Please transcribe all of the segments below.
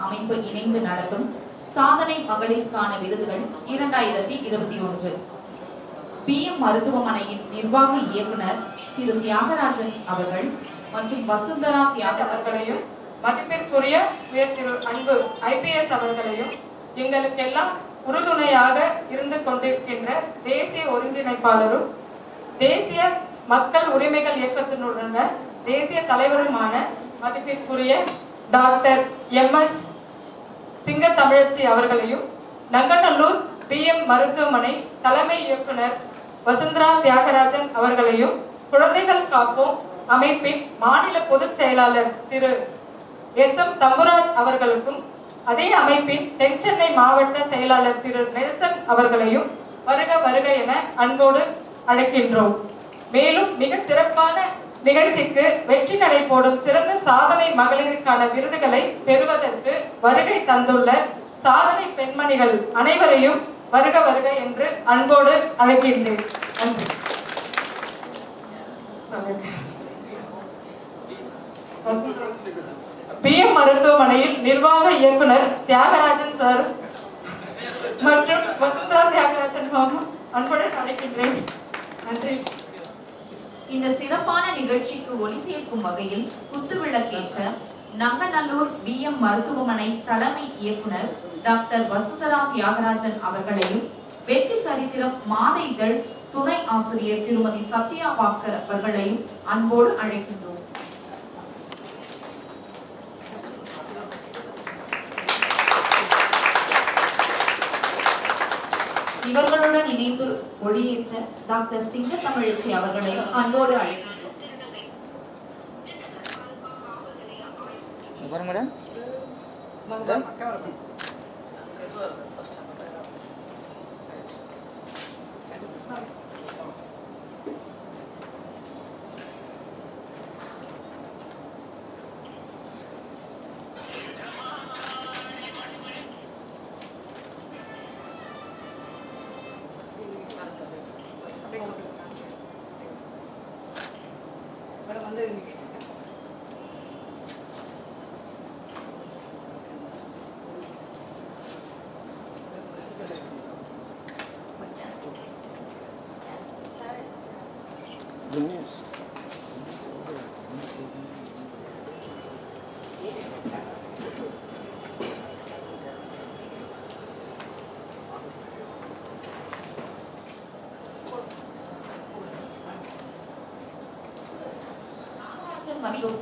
அமைப்பு இணைந்து நடத்தும் சாதனை மகளிருக்கான விருதுகள் 2021 PM மருத்துவமனையின் நிர்வாக இயக்குனர் திரு தியாகராஜன் அவர்கள் மற்றும் வசுந்தரா தியாகவர்களையும் மதிப்பிற்குரிய உயர் திரு அன்பு IPS அவர்களையும் எங்களுக்கெல்லாம் உறுதுணையாக இருந்து கொண்டிருக்கின்ற தேசிய ஒருங்கிணைப்பாளரும் தேசிய மக்கள் உரிமைகள் இயக்கத்தினுடைய தேசிய தலைவருமான மதிப்பிற்குரிய டாக்டர் MS சிங்கத்தமிழச்சி அவர்களையும் நங்கநல்லூர் PM மருத்துவமனை தலைமை இயக்குனர் வசுந்தரா தியாகராஜன் அவர்களையும் குழந்தைகள் காப்போம் அமைப்பின் மாநில பொதுச் செயலாளர் திரு SM தம்புராஜ் அவர்களுக்கும் அதே அமைப்பின் தென் சென்னை மாவட்ட செயலாளர் திரு நெல்சன் அவர்களையும் வருக வருக என அன்போடு அழைக்கின்றோம். மேலும் மிக சிறப்பான நிகழ்ச்சிக்கு வெற்றி நடை போடும் சிறந்த சாதனை மகளிருக்கான விருதுகளை பெறுவதற்கு வருகை தந்துள்ள சாதனை பெண்மணிகள் அனைவரையும் வருக வருக என்று அன்போடு அழைக்கின்றேன். நன்றி. PM மருத்துவமனையில் நிர்வாக இயக்குனர் தியாகராஜன் சார் மற்றும் வசுந்தரா தியாகராஜன் மாமா அன்புடன் அழைக்கின்றேன். நன்றி. இந்த சிறப்பான நிகழ்ச்சிக்கு ஒளி சேர்க்கும் வகையில் குத்துவிளக்கேற்ற நங்கநல்லூர் PM மருத்துவமனை தலைமை இயக்குனர் டாக்டர் வசுந்தரா தியாகராஜன் அவர்களையும் வெற்றி சரித்திரம் மாத இதழ் துணை ஆசிரியர் திருமதி சத்யா பாஸ்கர் அவர்களையும் அன்போடு அழைக்கின்றோம். இவர்களுடன் இணைந்து ஒளியேற்ற டாக்டர் சிங்கத்தமிழச்சி அவர்களையும் அன்போடு அழைக்கின்றோம்.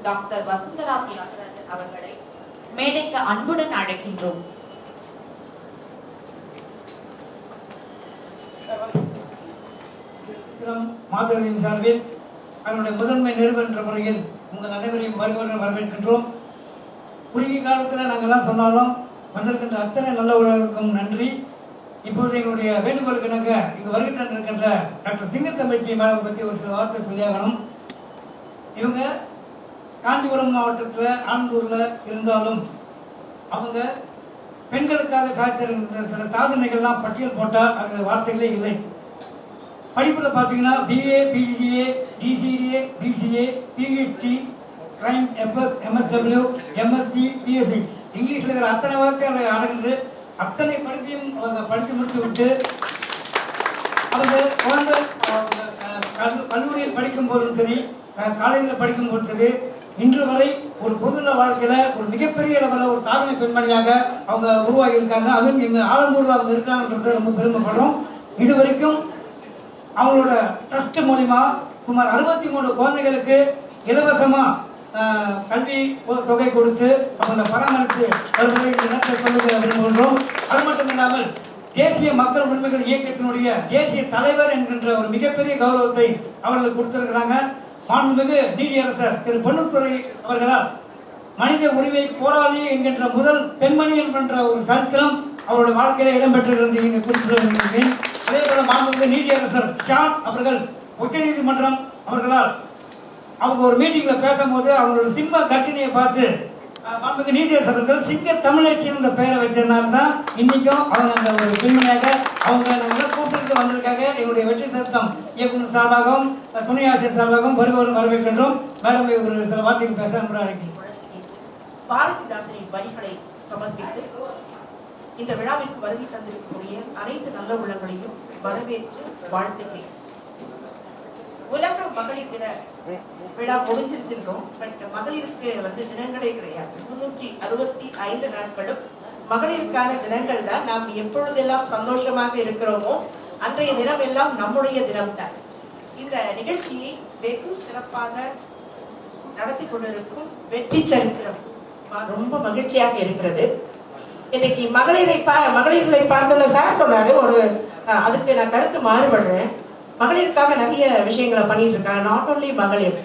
டாக்டர் வசுந்தரா தியாகராஜன் அவர்களை மேடைக்கு அன்புடன் அழைக்கின்றோம். மாதவின் சார்பில் அதனுடைய முதன்மை நிறுவனம் என்ற முறையில் உங்கள் அனைவரையும் வருவர்கள் வரவேற்கின்றோம். குறுகிய காலத்தில் நாங்கள்லாம் சொன்னாலும் வந்திருக்கின்ற அத்தனை நல்லவர்களுக்கும் நன்றி. இப்போது எங்களுடைய வேண்டுகோளுக்கு இணங்க, இங்கு வருகை தந்திருக்கின்ற டாக்டர் சிங்கத்தமிழச்சி மேடம் பற்றி ஒரு சில வார்த்தை சொல்லியாகணும். 2021 ஆம் ஆண்டு 11 மாதம் 11 நாள் 2021 ஆம் இவங்க காஞ்சிபுரம் மாவட்டத்தில் ஆலந்தூரில் இருந்தாலும் அவங்க பெண்களுக்காக சாதித்திருக்கின்ற சில சாதனைகள்லாம் பட்டியல் போட்டால் அது வார்த்தைகளே இல்லை. படிப்பில் பார்த்தீங்கன்னா BA, BGA, DCTA, DCA, PhD, crime, FS, MSW, MSc, BSc, இங்கிலீஷில் இருக்கிற அத்தனை வார்த்தை அடங்குது. அத்தனை படிப்பையும் அவங்க படித்து முடித்து விட்டு அவங்க குழந்தை கல்லூரியில் படிக்கும் போதும் சரி, காலேஜில் படிக்கும் போதும் சரி, இன்று வரை ஒரு பொதுநல வாழ்க்கையில ஒரு மிகப்பெரிய அளவில் ஒரு சாதனை பெண்மணியாக அவங்க உருவாகி இருக்காங்க. அதுவும் எங்கள் ஆலந்தூரில் அவங்க இருக்காங்கன்றது ரொம்ப பெருமைப்படுறோம். இது வரைக்கும் அவங்களோட ட்ரஸ்ட் மூலிமா சுமார் 63 குழந்தைகளுக்கு இலவசமாக கல்வி தொகை கொடுத்து அவங்களை பராமரித்து வருவதை சொல்ல விரும்புகின்றோம். அது மட்டும் இல்லாமல் தேசிய மக்கள் உரிமைகள் இயக்கத்தினுடைய தேசிய தலைவர் என்கின்ற ஒரு மிகப்பெரிய கௌரவத்தை அவர்களுக்கு கொடுத்திருக்கிறாங்க. மாண்புமிகு நீதியரசர் திரு பொன்னுத்துறை அவர்களால் மனித உரிமை போராளி என்கின்ற முதல் பெண்மணி என்கின்ற ஒரு சரித்திரம் அவருடைய வாழ்க்கையில இடம்பெற்றிருந்தது இங்கு குறிப்பிட்டிருக்கிறேன். அதே போல மாண்புமிகு நீதியரசர் ஜான் அவர்கள் உச்சநீதிமன்றம் அவர்களால் அவங்க ஒரு மீட்டிங்ல பேசும்போது அவங்களோட சிம்ம கர்ஜனையை பார்த்து மாண்புமிகு நீதியரசர்கள் சிங்க தமிழச்சி இந்த பெயரை வச்சதுனால தான் இன்னைக்கும் அவங்க அந்த ஒரு பெண்மணியாக அவங்க நல்லா கூப்பிட்டு வந்திருக்காங்க. எங்களுடைய வெற்றி சத்தம் இயக்குநர் சார்பாகவும் துணை ஆசிரியர் சார்பாகவும் வருவரும் வரவேற்கின்றோம். மேடம் ஒரு சில வார்த்தைகள் பேச அழைக்கிறேன். பாரதிதாசனின் வரிகளை சமர்ப்பித்து இந்த விழாவிற்கு வருகை தந்திருக்கக்கூடிய அனைத்து நல்ல உள்ளங்களையும் வரவேற்று வாழ்த்துகிறேன். உலக மகளிர் தின விழா முடிஞ்சிருச்சிருக்கோம். பட் மகளிருக்கு தினங்களே கிடையாது. 365 நாட்களும் மகளிருக்கான தினங்கள் தான். நாம் எப்பொழுதெல்லாம் சந்தோஷமாக இருக்கிறோமோ அன்றைய தினம் எல்லாம் நம்முடைய தினம் தான். இந்த நிகழ்ச்சியை வெகு சிறப்பாக நடத்தி கொண்டிருக்கும் வெற்றி சரித்திரம் ரொம்ப மகிழ்ச்சியாக இருக்கிறது. இன்னைக்கு மகளிர்களை பார்த்தோம்னா சார் சொன்னாரு ஒரு அதுக்கு நான் கருத்து மாறுபடுறேன். மகளிருக்காக நிறைய விஷயங்களை பண்ணிட்டு இருக்காங்க. நாட் ஓன்லி மகளிர்,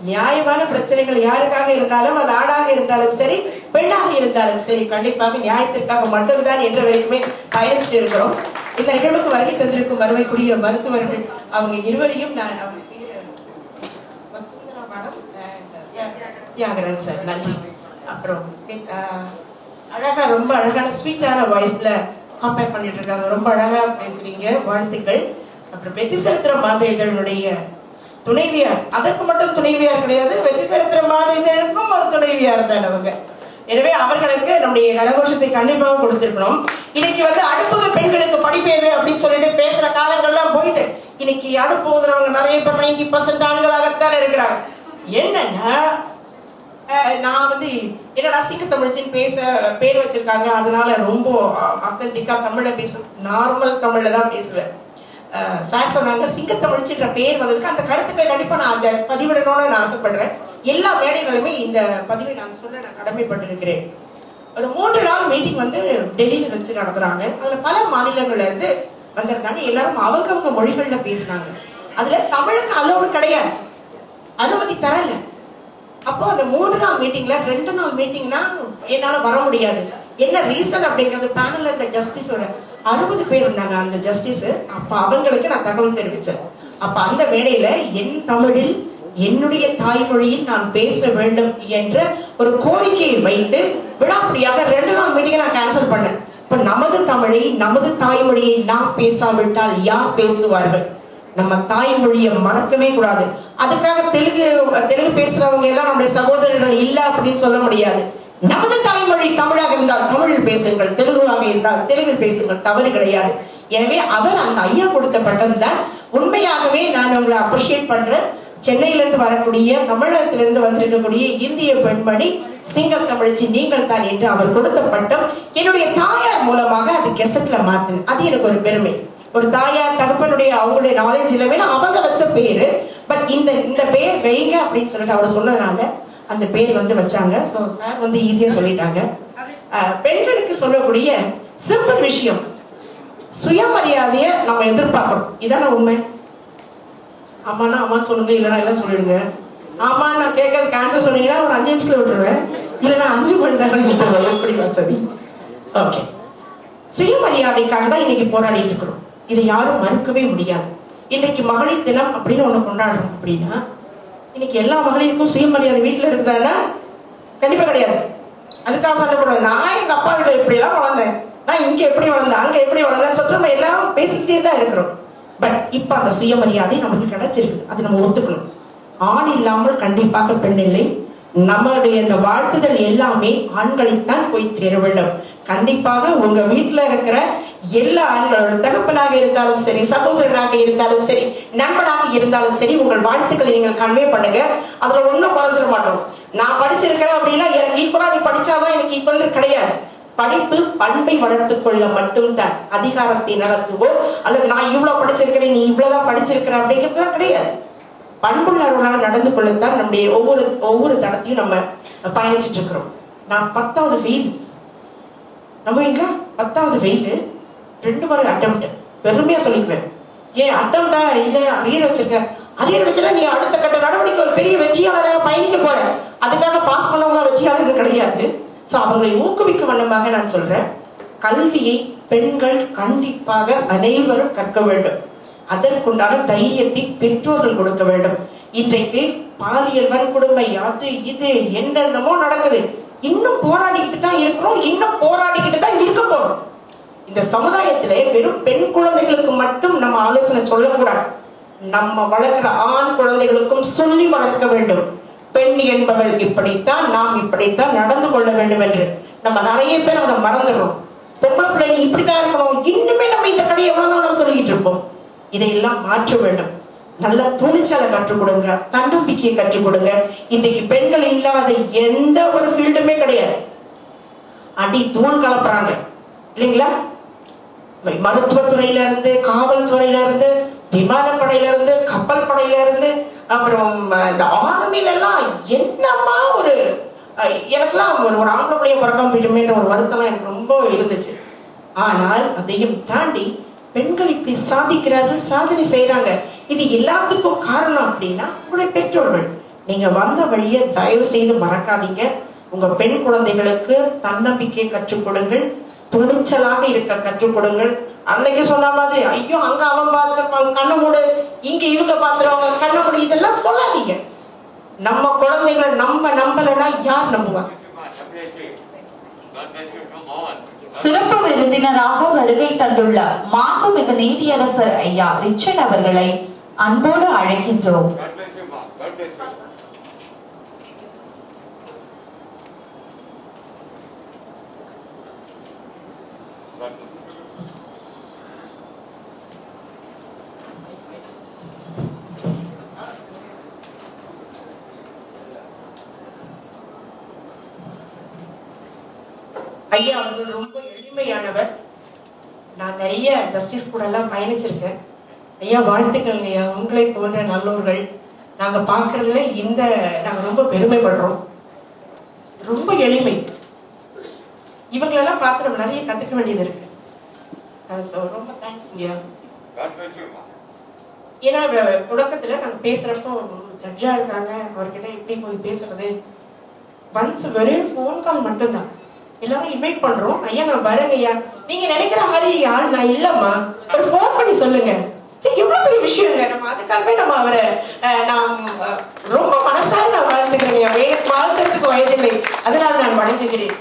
நியாயமான பிரச்சனைகள் யாருக்காக இருந்தாலும், அது ஆணாக இருந்தாலும் சரி, பெண்ணாக இருந்தாலும் சரி, கண்டிப்பாக நியாயத்திற்காக மட்டும்தான் என்ற வரைக்குமே பயணிச்சுட்டு இருக்கிறோம். இந்த நிகழ்வுக்கு வருகை தந்திருக்கும் வறுமைக்குரிய மருத்துவர்கள் அவங்க இருவரையும் நான் வசுந்தரா மேடம் தியாகராஜ் சார் நன்றி. அப்புறம் அழகா ரொம்ப அழகான ஸ்வீட்டான வாய்ஸ்ல கம்பேர் பண்ணிட்டு இருக்காங்க. ரொம்ப அழகா பேசுறீங்க, வாழ்த்துக்கள். அப்புறம் வெற்றி சரித்திர மாத இதழனுடைய துணைவியார், அதற்கு மட்டும் துணைவியார் கிடையாது, வெற்றி சரித்திர மாத இதழுக்கும் ஒரு துணைவியார் தான் அவங்க. எனவே அவர்களுக்கு நம்முடைய கரகோஷத்தை கண்டிப்பாக கொடுத்திருக்கணும். இன்னைக்கு அடுப்புக பெண்களுக்கு படிப்பேது அப்படின்னு சொல்லிட்டு பேசுற காலங்கள்லாம் போயிட்டு இன்னைக்கு அடுப்புகிறவங்க நிறைய பேர் 90% ஆண்களாகத்தான் இருக்கிறாங்க. என்னன்னா நான் என்னடா சிங்க தமிழ்ச்சின்னு பேர் வச்சிருக்காங்க, அதனால ரொம்ப அத்தன்டிக்கா தமிழ்ல பேசும், நார்மல் தமிழ்ல தான் பேசுவேன். சார் சொன்னாங்க சிங்க தமிழ்ச்சின்ற பேர் வந்ததுக்கு அந்த கருத்துக்களை கண்டிப்பா நான் அந்த பதிவிடணும்னு நான் ஆசைப்படுறேன். எல்லா மேடைகளுமே இந்த பதிவை நான் சொல்ல நான் கடமைப்பட்டிருக்கிறேன். ஒரு 3 நாள் மீட்டிங் டெல்லியில வச்சு நடத்துறாங்க. அதுல பல மாநிலங்கள்ல இருந்து வந்திருந்தாங்க. எல்லாரும் அவங்க மொழிகள்ல பேசினாங்க. அதுல தமிழுக்கு அலோடு கிடையாது, அனுமதி தரல. அப்போ அந்த 3 நாள் மீட்டிங்ல 2 நாள் மீட்டிங்னா என்னால வர முடியாது. என்ன ரீசன் அப்படிங்கிறது பேனல்ல இந்த ஜஸ்டிஸோட 60 பேர் இருந்தாங்க. அந்த ஜஸ்டிஸ் அப்ப அவங்களுக்கு நான் தகவல் தெரிவிச்சேன். அப்ப அந்த மேடையில என் தமிழில் என்னுடைய தாய்மொழியில் நான் பேச வேண்டும் என்ற ஒரு கோரிக்கையை வைத்து விடாப்படியாக 2 நாள் மீட்டிங்கை நான் கேன்சல் பண்ணேன். இப்ப நமது தமிழை, நமது தாய்மொழியை நாம் பேசாவிட்டால் யார் பேசுவார்கள்? நம்ம தாய்மொழியை மறக்கவே கூடாது. அதுக்காக தெலுங்கு பேசுறவங்க எல்லாம் நம்முடைய சகோதரர்கள் இல்லை அப்படின்னு சொல்ல முடியாது. நமது தாய்மொழி தமிழாக இருந்தால் தமிழில் பேசுங்கள், தெலுங்குவாக இருந்தால் தெலுங்கில் பேசுங்கள், தவறு கிடையாது. எனவே அவர் அந்த ஐயா கொடுத்த பட்டம் தான். உண்மையாகவே நான் உங்களை அப்ரிஷியேட் பண்றேன். சென்னையிலிருந்து வரக்கூடிய, தமிழகத்திலிருந்து வந்திருக்கக்கூடிய இந்திய பெண்மணி சிங்கம் தமிழ்ச்சி நீங்கள் தான் என்று அவர் கொடுத்த பட்டம் என்னுடைய தாயார் மூலமாக அது கெசட்ல மாத்துது. அது எனக்கு ஒரு பெருமை. ஒரு தாயார் தகப்பனுடைய அவங்களுடைய நாலேஜ் இல்லவே அவங்க வச்ச பேரு. பட் இந்த பேர் வைங்க அப்படின்னு சொல்லிட்டு அவர் சொன்னதுனால அந்த பேர் வச்சாங்க. ஸோ சார் ஈஸியா சொல்லிட்டாங்க. பெண்களுக்கு சொல்லக்கூடிய சிம்பிள் விஷயம், சுயமரியாதைய நம்ம எதிர்பார்க்கணும். இதான உண்மை. ஆமாண்ணா ஆமான்னு சொல்லுங்க, இல்லைன்னா எல்லாம் சொல்லிடுங்க. ஆமா நான் கேட்கறதுக்கு ஆன்சர் சொன்னீங்கன்னா ஒரு 5 நிமிஷத்துல விட்டுருவேன், இல்லைன்னா 5 மணி நேரம் விட்டுருவேன். எப்படி வசதி? ஓகே, சுயமரியாதைக்காக தான் இன்னைக்கு போராடிட்டு இருக்கிறோம். இதை யாரும் மறுக்கவே முடியாது. இன்னைக்கு மகளிர் தினம் அப்படின்னு ஒண்ணு கொண்டாடுறோம் அப்படின்னா இன்னைக்கு எல்லா மகளிருக்கும் சுயமரியாதை வீட்டில் இருக்குதான்னா கண்டிப்பா கிடையாது. அதுக்காக சண்டை போடுவேன். நான் எங்க அப்பா வீட்டுல இப்படியெல்லாம் வளர்ந்தேன், நான் இங்க எப்படி வளர்ந்தேன், அங்க எப்படி வளர்ந்தேன்னு சொல்லிட்டு நம்ம எல்லாம் பேசிக்கிட்டே தான் இருக்கிறோம். பட் இப்ப அந்த சுயமரியாதை நமக்கு கிடைச்சிருக்கு, அது நம்ம ஒத்துக்கணும். ஆண் இல்லாமல் கண்டிப்பாக பெண் இல்லை. நம்மளுடைய இந்த வாழ்த்துதல் எல்லாமே ஆண்களைத்தான் போய் சேர வேண்டும். கண்டிப்பாக உங்க வீட்டுல இருக்கிற எல்லா ஆண்களோட தகப்பனாக இருந்தாலும் சரி, சகோதரனாக இருந்தாலும் சரி, நண்பனாக இருந்தாலும் சரி, உங்கள் வாழ்த்துக்களை நீங்கள் கன்வே பண்ணுங்க. அதுல ஒன்றும் குறைஞ்சிட மாட்டோம். நான் படிச்சிருக்கிறேன் அப்படின்னா எனக்கு ஈக்குவலா நீ படிச்சாதான் எனக்கு ஈக்குவல் கிடையாது. படிப்பு பண்பை வளர்த்துக் கொள்ள மட்டும்தான். அதிகாரத்தை நடத்துவோ அல்லது நான் இவ்வளவு படிச்சிருக்கிறேன் நீ இவ்வளவுதான் படிச்சிருக்கிற அப்படிங்கிறதுலாம் கிடையாது. பண்புள்ளவர்களாக நடந்து கொள்ளத்தான் நம்முடைய ஒவ்வொரு தடத்தையும் நம்ம பயணிச்சுட்டு இருக்கிறோம். நான் 10வது ஃபெயில், நம்புவீங்களா? 10வது ஃபெயிலு, 2 முறை அட்டெம்ப்ட். பெருமையா சொல்லிக்குவேன். ஏன் அட்டெம்ப்டா இல்ல அரியர் வச்சிருக்க? அரியர் வச்சுட்டா நீ அடுத்த கட்ட நடவடிக்கை ஒரு பெரிய வெற்றியாளராக பயணிக்க போற. அதுக்காக பாஸ் பண்ணவங்களா வெற்றியாளர்கள் கிடையாது. ஸோ அவங்களை ஊக்குவிக்க வண்ணமாக நான் சொல்றேன், கல்வியை பெண்கள் கண்டிப்பாக அனைவரும் கற்க வேண்டும். அதற்குண்டான தைரியத்தை பெற்றோர்கள் கொடுக்க வேண்டும். இன்றைக்கு பாலியல் வன்கொடுமை அது இது என்னென்னமோ நடக்குது. இன்னும் போராடிக்கிட்டு தான் இருக்கிறோம், இன்னும் போராடிக்கிட்டு தான் இருக்க போறோம். இந்த சமுதாயத்திலே வெறும் பெண் குழந்தைகளுக்கு மட்டும் நம்ம ஆலோசனை சொல்லக்கூடாது. நம்ம வளர்க்கிற ஆண் குழந்தைகளுக்கும் சொல்லி வளர்க்க வேண்டும். பெண் என்பவள் இப்படித்தான், நாம் இப்படித்தான் நடந்து கொள்ள வேண்டும் என்று. நம்ம நிறைய பேர் அதை மறந்துடுறோம். பொம்பளை பிள்ளைங்க இப்படித்தான் இருக்கணும், இன்னுமே நம்ம இந்த கதையை எவ்வளவு நம்ம சொல்லிக்கிட்டு இருப்போம். இதையெல்லாம் மாற்ற வேண்டும். நல்ல துணிச்சலை கற்றுக் கொடுங்க, தன்னம்பிக்கையை கற்றுக் கொடுங்க. இன்றைக்கு பெண்கள் இல்லாத எந்த ஒரு ஃபீல்டுமே கிடையாது. அடி தூள் கலப்புறாங்க இல்லைங்களா? மருத்துவத்துறையில இருந்து, காவல்துறையில இருந்து, விமானப்படையில இருந்து, கப்பல் படையில இருந்து, அப்புறம் இந்த ஆர்மில எல்லாம் என்னமா ஒரு எனக்குலாம் ஒரு ஆம்பளை பிள்ளைய பிறக்காம போயிட்டுமேன்ற ஒரு வருத்தம்லாம் எனக்கு ரொம்ப இருந்துச்சு. ஆனால் அதையும் தாண்டி பெண்கள் இப்படி சாதிக்கிறார்கள், சாதனை செய்யறாங்க. இது எல்லாத்துக்கும் காரணம் அப்படின்னா உங்களுடைய பெற்றோர்கள். நீங்க வந்த வழியை தயவு செய்து மறக்காதீங்க. உங்க பெண் குழந்தைகளுக்கு தன்னம்பிக்கையை கற்றுக் கொடுங்கள், துணிச்சலாக இருக்க கற்றுக் கொடுங்கள். அன்னைக்கு சொன்ன மாதிரி ஐயோ அங்க அவன் பார்த்துருப்பாங்க கண்ணை மூடு, இங்க இவங்க பார்த்துருவாங்க கண்ணை மூடு, இதெல்லாம் சொல்லாதீங்க. நம்ம குழந்தைகள் நம்ம நம்பலன்னா யார் நம்புவாங்க? சிறப்பு விருந்தினராக வருகை தந்துள்ள மாண்புமிகு நீதியரசர் ஐயா ரிச்சர்ட் அவர்களை அன்போடு அழைக்கின்றோம். ஐயா அவர்கள் ரொம்ப எளிமையானவர். நான் நிறைய ஜஸ்டிஸ் கூட எல்லாம் பயணிச்சிருக்கேன். ஐயா வாழ்த்துக்கள் ஐயா. உங்களை போன்ற நல்லோர்கள் நாங்க பார்க்கறதுல நாங்க ரொம்ப பெருமைப்படுறோம். ரொம்ப எளிமை. இவங்களெல்லாம் பார்த்து நம்ம நிறைய கத்துக்க வேண்டியது இருக்கு. ரொம்ப தேங்க்ஸ் ஐயா. ஏன்னா தொடக்கத்துல நாங்க பேசுறப்போ ஜட்ஜா இருக்காங்க, அவர்கிட்ட எப்படி போய் பேசுறது, ஒன்ஸ் வெறும் ஃபோன் கால் மட்டும்தான். எல்லாரும் இன்வைட் பண்றோம், ஐயா நான் வரேங்க ஐயா, நீங்க நினைக்கிற மாதிரி ஆள் நான் இல்லம்மா, ஒரு ஃபோன் பண்ணி சொல்லுங்க. சரி இவ்வளவு பெரிய விஷயங்க. நம்ம அதுக்காகவே நம்ம அவரை நான் ரொம்ப மனசார நான் வாழ்த்துக்கிறேன். எனக்கு வாழ்த்துறதுக்கு வயதில்லை, அதனால நான் வணங்குகிறேன்.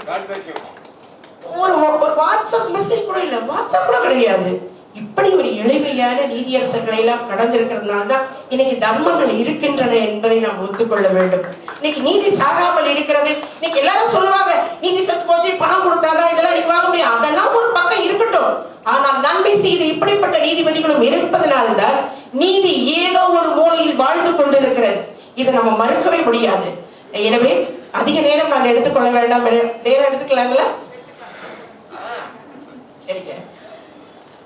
ஒரு வாட்ஸ்அப் மெசேஜ் கூட இல்லை, வாட்ஸ்அப் கூட கிடையாது. இப்படி ஒரு எளிமையான நீதியரசர்களை எல்லாம் கடந்திருக்கிறதுனால தான் இன்னைக்கு தர்மங்கள் இருக்கின்றன என்பதை நாம் ஒத்துக்கொள்ள வேண்டும். இன்னைக்கு நீதி சாகாமல் இருக்கிறது. இன்னைக்கு எல்லாரும் சொல்லுவாங்க நீதி செத்து போச்சு, பணம் கொடுத்தாதான் இதெல்லாம் நீங்க வாங்க முடியும். அதெல்லாம் ஒரு பக்கம் இருக்கட்டும். ஆனால் நன்மை செய்து இப்படிப்பட்ட நீதிபதிகளும் இருப்பதனால்தான் நீதி ஏதோ ஒரு மூலையில் வாழ்ந்து கொண்டிருக்கிறது. இதை நம்ம மறுக்கவே முடியாது. எனவே அதிக நேரம் நான் எடுத்துக்கொள்ள வேண்டாம். நேரம் எடுத்துக்கலாங்களா? சரிங்க.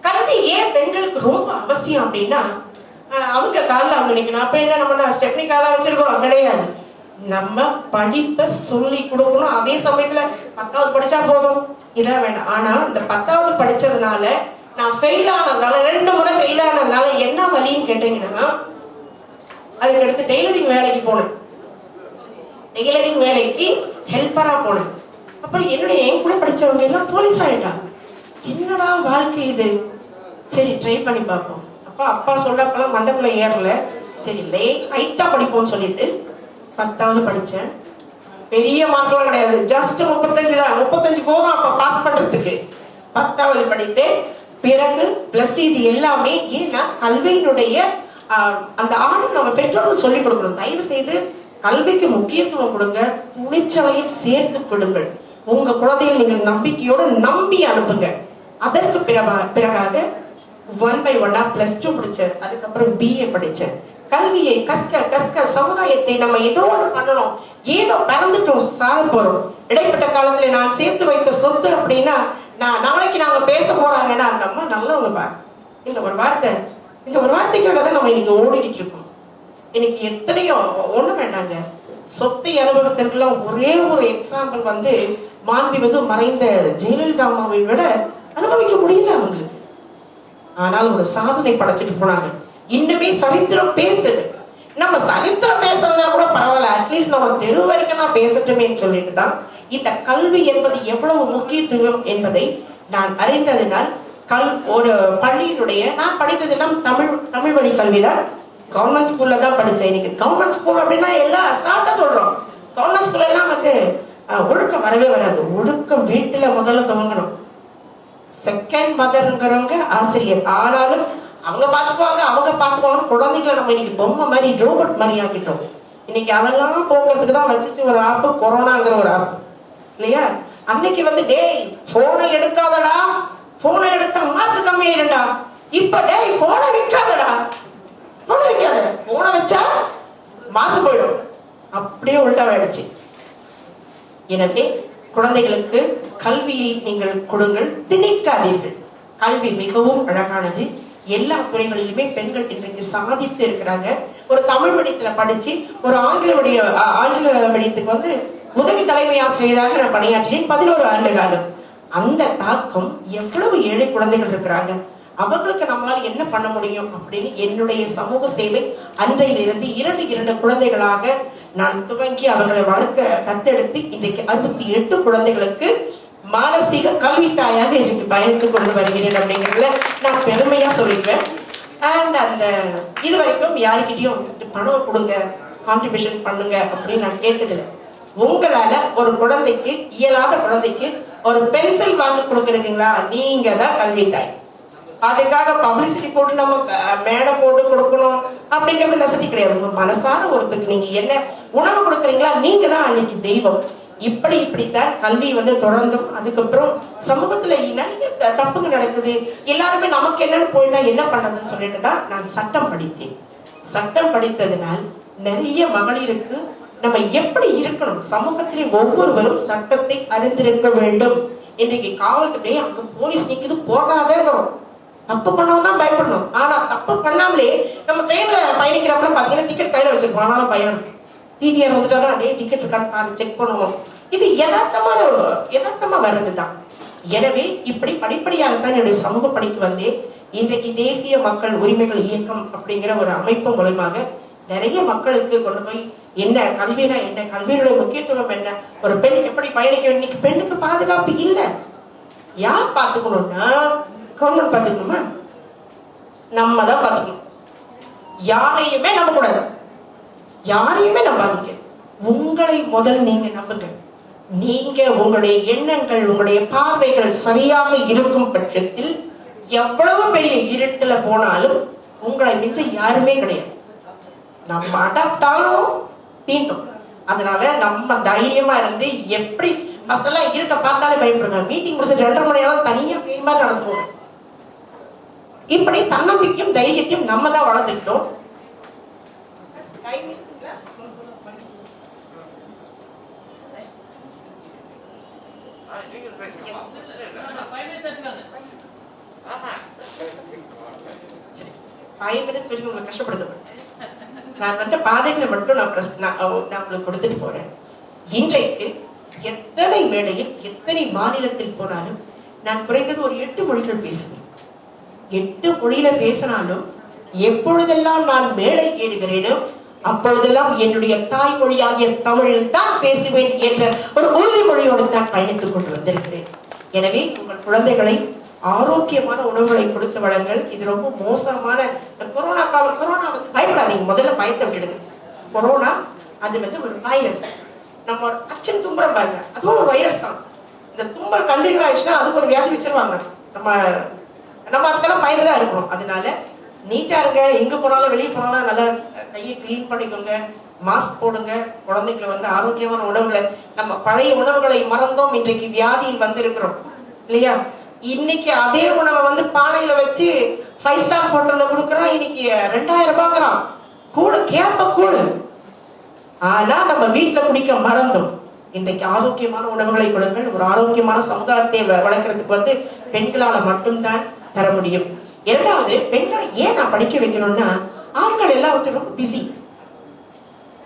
கல்வி ஏன் பெண்களுக்கு ரொம்ப அவசியம் அப்படின்னா, அவங்க காலில் அவங்க நிற்கணும். அப்ப என்ன நம்ம ஸ்டெப்னி காலா வச்சிருக்கோம் கிடையாது. நம்ம படிப்பை சொல்லி கொடுக்கணும். அதே சமயத்துல 10வது படிச்சா போதும் இதெல்லாம் வேண்டாம். ஆனா இந்த 10வது படிச்சதுனால நான் ஃபெயில் ஆனதுனால, 2 முறை ஃபெயில் ஆனதுனால என்ன வழின்னு கேட்டீங்கன்னா, அதுக்கு அடுத்து டெய்லரிங் வேலைக்கு போனேன். டெய்லரிங் வேலைக்கு ஹெல்ப்பரா போனேன். அப்புறம் என் கூட படிச்சவங்க எல்லாம் போலீஸ் ஆயிட்டாங்க. என்னடா வாழ்க்கை இது, சரி ட்ரை பண்ணி பார்ப்போம். அப்பா சொல்றப்பெல்லாம் மண்டக்குள்ள ஏறல. சரி லைட்டா படிப்போம்னு சொல்லிட்டு 10வது படிச்சேன். பெரிய மார்க்லாம் கிடையாது, ஜஸ்ட் 35 தான். 35 போதும் அப்ப பாஸ் பண்றதுக்கு. 10வது படித்தேன். பிறகு பிளஸ் டூ. இது எல்லாமே ஏன்னா கல்வியினுடைய அந்த ஆழம் நம்ம பெற்றோர்கள் சொல்லிக் கொடுக்கணும். தயவு செய்து கல்விக்கு முக்கியத்துவம் கொடுங்க, துணிச்சலையும் சேர்த்து கொடுங்கள். உங்க குழந்தைகள் நீங்கள் நம்பிக்கையோடு நம்பி அனுப்புங்க. அதற்கு பிறகாக 1 by 1 பிளஸ் டூ படிச்சேன். அதுக்கப்புறம் BA படிச்சேன். கல்வியை கற்க கற்க சமுதாயத்தை நம்ம ஏதோ ஒன்று பண்ணணும். ஏதோ பறந்துட்டோம், சாக போறோம். இடைப்பட்ட காலத்துல நான் சேர்த்து வைத்த சொத்து அப்படின்னா, நாளைக்கு நாங்க பேச போறாங்கன்னா அந்த அம்மா நல்லவங்க. இந்த ஒரு வார்த்தைக்காக தான் நம்ம இன்னைக்கு ஓடிக்கிட்டு இருக்கோம். இன்னைக்கு எத்தனையோ ஒண்ணு வேண்டாங்க, சொத்தை அனுபவத்திற்கெல்லாம் ஒரே ஒரு எக்ஸாம்பிள் வந்து மாண்புமிகு மறைந்த ஜெயலலிதா அம்மாவை விட அனுபவிக்க முடியல அவங்களுக்கு. ஆனால் ஒரு சாதனை படைச்சிட்டு போனாங்க. இன்னுமே சரித்திரம் பேசுது. நம்ம சரித்திரம் பேசலன்னா கூட பரவாயில்ல, அட்லீஸ்ட் நம்ம தெரு வரைக்கும் நான் பேசட்டுமே சொல்லிட்டு தான் இந்த கல்வி என்பது எவ்வளவு முக்கியத்துவம் என்பதை நான் அறிந்ததினால் ஒரு பள்ளியினுடைய நான் படித்ததெல்லாம் தமிழ் வழி கல்விதான். கவர்மெண்ட் ஸ்கூல்ல தான் படிச்சேன். இன்னைக்கு கவர்மெண்ட் ஸ்கூல் அப்படின்னா எல்லாம் அசால்ட்டா சொல்றோம். கவர்மெண்ட் ஸ்கூல்ல எல்லாம் வந்து ஒழுக்கம் வரவே வராது. ஒழுக்கம் வீட்டுல முதல்ல துவங்கணும். செகண்ட் மதர்ங்கிறவங்க ஆசிரியர். ஆனாலும் அவங்க பார்த்துக்குவாங்க குழந்தைகளை நம்ம இன்னைக்கு பொம்மை மாதிரி ரோபோட் மாதிரி ஆக்கிட்டோம். இன்னைக்கு அதெல்லாம் போக்குறதுக்கு தான் வச்சுச்சு ஒரு ஆப்பு, கொரோனாங்கிற ஒரு ஆப்பு இல்லையா? அன்னைக்கு வந்து டேய் போனை எடுக்காதடா, போனை எடுத்தா மார்க் கம்மியாயிடும்டா. இப்ப டேய் போனை வைக்காதடா, போனை வச்சா மார்க் போயிடும். அப்படியே உள்டாவாயிடுச்சு. எனவே குழந்தைகளுக்கு கல்வியை நீங்கள் கொடுங்கள், திணிக்காதீர்கள். கல்வி மிகவும் அழகானது. எல்லா துறைகளிலுமே பெண்கள் இன்றைக்கு சாதித்து இருக்கிறாங்க. ஒரு தமிழ் மீடியத்துல படிச்சு ஒரு ஆங்கில மீடியத்துக்கு வந்து உதவி தலைமை ஆசிரியராக நான் பணியாற்றினேன் 11 ஆண்டு காலம். அந்த தாக்கம் எவ்வளவு ஏழை குழந்தைகள் இருக்கிறாங்க, அவர்களுக்கு நம்மளால என்ன பண்ண முடியும் அப்படின்னு என்னுடைய சமூக சேவை அன்றையிலிருந்து 2 குழந்தைகளாக நான் துவங்கி அவர்களை வளர்க்க தத்தெடுத்து இன்றைக்கு 68 குழந்தைகளுக்கு மானசீக கல்வி தாயாக இன்றைக்கு பயணித்துக் கொண்டு வருகிறேன் அப்படிங்கிறதுல நான் பெருமையா சொல்லிடுவேன். அண்ட் அந்த இது வரைக்கும் யாருக்கிட்டையும் பணம் கொடுங்க, கான்ட்ரிபியூஷன் பண்ணுங்க அப்படின்னு நான் கேட்டதில்லை. உங்களால ஒரு குழந்தைக்கு, இயலாத குழந்தைக்கு ஒரு பென்சில் வாங்கி கொடுக்குறீங்களா, நீங்க தான் கல்வி தாய். அதுக்காக பப்ளிசிட்டி போட்டு நம்ம மேடை போட்டு கொடுக்கணும் அப்படிங்கிறது நெசட்டி கிடையாது. உங்க மனசார ஒருத்தருக்கு நீங்க என்ன உணவு கொடுக்குறீங்களா, நீங்க தான் அன்னைக்கு தெய்வம். இப்படித்தான் கல்வி வந்து தொடர்ந்தும். அதுக்கப்புறம் சமூகத்துல நிறைய தப்புங்க நடக்குது. எல்லாருமே நமக்கு என்னன்னு போயிட்டா என்ன பண்ணதுன்னு சொல்லிட்டு தான் நான் சட்டம் படித்தேன். சட்டம் படித்ததினால் நிறைய மகளிருக்கு நம்ம எப்படி இருக்கணும், சமூகத்திலே ஒவ்வொருவரும் சட்டத்தை அறிந்திருக்க வேண்டும். இன்றைக்கு காவல்துறை அங்க போலீஸ் நிக்குது போகாதேங்கிறோம். தப்பு பண்ணவங்க தான் பயப்படணும். ஆனா தப்பு பண்ணாமலே நம்ம ட்ரெயின்ல பயணிக்கிறப்ப பாத்தீங்கன்னா டிக்கெட் கையில வச்சிருப்போம், ஆனாலும் பயம். டிடிஆர் வந்துட்டாரா, டே டிக்கெட் இருக்கான்னு அதை செக் பண்ணுவோம். இது யதார்த்தமா வர்றதுதான். எனவே இப்படி படிப்படியாகத்தான் என்னுடைய சமூக பணிக்கு வந்தேன். இன்றைக்கு தேசிய மக்கள் உரிமைகள் இயக்கம் அப்படிங்கிற ஒரு அமைப்பு மூலமாக நிறைய மக்களுக்கு கொண்டு போய் என்ன கல்வினா என்ன, கல்வியினுடைய முக்கியத்துவம் என்ன, ஒரு பெண் எப்படி பயணிக்க. இன்னைக்கு பெண்ணுக்கு பாதுகாப்பு இல்லை. யார் பார்த்துக்கணும்னா கவர்மெண்ட் பார்த்துக்கணுமா, நம்ம தான் பார்த்துக்கணும். யாரையுமே நம்பக்கூடாது, யாரையுமே நம்பாதீங்க. உங்களை முதல் நீங்க நம்புங்க. நீங்க உங்களுடைய எண்ணங்கள், உங்களுடைய பார்வைகள் சரியாக இருக்கும் பட்சத்தில் எவ்வளவு பெரிய இருட்டுல போனாலும் உங்களை மிச்சம் யாருமே கிடையாது. நம்ம அடாப்ட் ஆனோம், தீர்த்தோம். அதனால நம்ம தைரியமா இருந்து, எப்படி ஃபர்ஸ்ட் எல்லாம் இருட்டை பார்த்தாலே பயப்படுங்க. மீட்டிங் முடிச்சுட்டு 2:30 மணி நேரம் தனியா பேய் மாதிரி நடந்து போங்க. இப்படி தன்னம்பிக்கையும் தைரியத்தையும் நம்ம தான் வளர்த்துக்கிட்டோம். கஷ்டப்படுத்த நான் வந்து பாதைகளை மட்டும் நான் உங்களுக்கு கொடுத்துட்டு போறேன். இன்றைக்கு எத்தனை மேடையில் எத்தனை மாநிலத்தில் போனாலும் நான் குறைந்தது ஒரு 8 மொழிகள் பேசுவேன். 8 மொழியில பேசினாலும் எப்பொழுதெல்லாம் நான் மேடை ஏறுகிறேனோ அப்பொழுதெல்லாம் என்னுடைய தாய்மொழியாகிய தமிழில் தான் பேசுவேன் என்ற ஒரு உறுதிமொழியோடு தான் பயணித்துக் கொண்டு வந்திருக்கிறேன். எனவே உங்கள் குழந்தைகளை ஆரோக்கியமான உணவுகளை கொடுத்து வளங்கள். இது ரொம்ப மோசமான கொரோனா காலம். கொரோனா வந்து பயப்படாதீங்க, முதல்ல பயத்தை விட்டுடுங்க. கொரோனா அது வந்து ஒரு வைரஸ். நம்ம அச்சன் தும்புறம் பாருங்க, அதுவும் ஒரு வைரஸ் தான். இந்த தும்பல் கண்டினியூ ஆயிடுச்சுன்னா அதுக்கு ஒரு வியாதி வச்சிருவாங்க. நம்ம அதுக்கெல்லாம் பயந்துதான் இருக்கணும். அதனால நீட்டா இருங்க, எங்க போனாலும் வெளியே போனாலும் நல்லா கையை கிளீன் பண்ணிக்கோங்க, மாஸ்க் போடுங்க. குழந்தைங்களை வந்து ஆரோக்கியமான உணவுகளை, நம்ம பழைய உணவுகளை மறந்தோம், இன்றைக்கு வியாதியில் வந்து இருக்கிறோம் இல்லையா? இன்னைக்கு அதே உணவை வந்து பானையில வச்சு 5 ஸ்டார் ஹோட்டல்ல கொடுக்குறோம். இன்னைக்கு 2000 ரூபாய்க்குறான் கூடு, கேப்ப கூடு. ஆனா நம்ம வீட்டுல குடிக்க மறந்தோம். இன்றைக்கு ஆரோக்கியமான உணவுகளை கொடுங்கள். ஒரு ஆரோக்கியமான சமுதாயத்தை வளர்க்கறதுக்கு வந்து பெண்களால மட்டும்தான் தர முடியும். இரண்டாவது, பெண்களை ஏன் நான் படிக்க வைக்கணும்னா, ஆண்கள் எல்லாம் ரொம்ப பிஸி.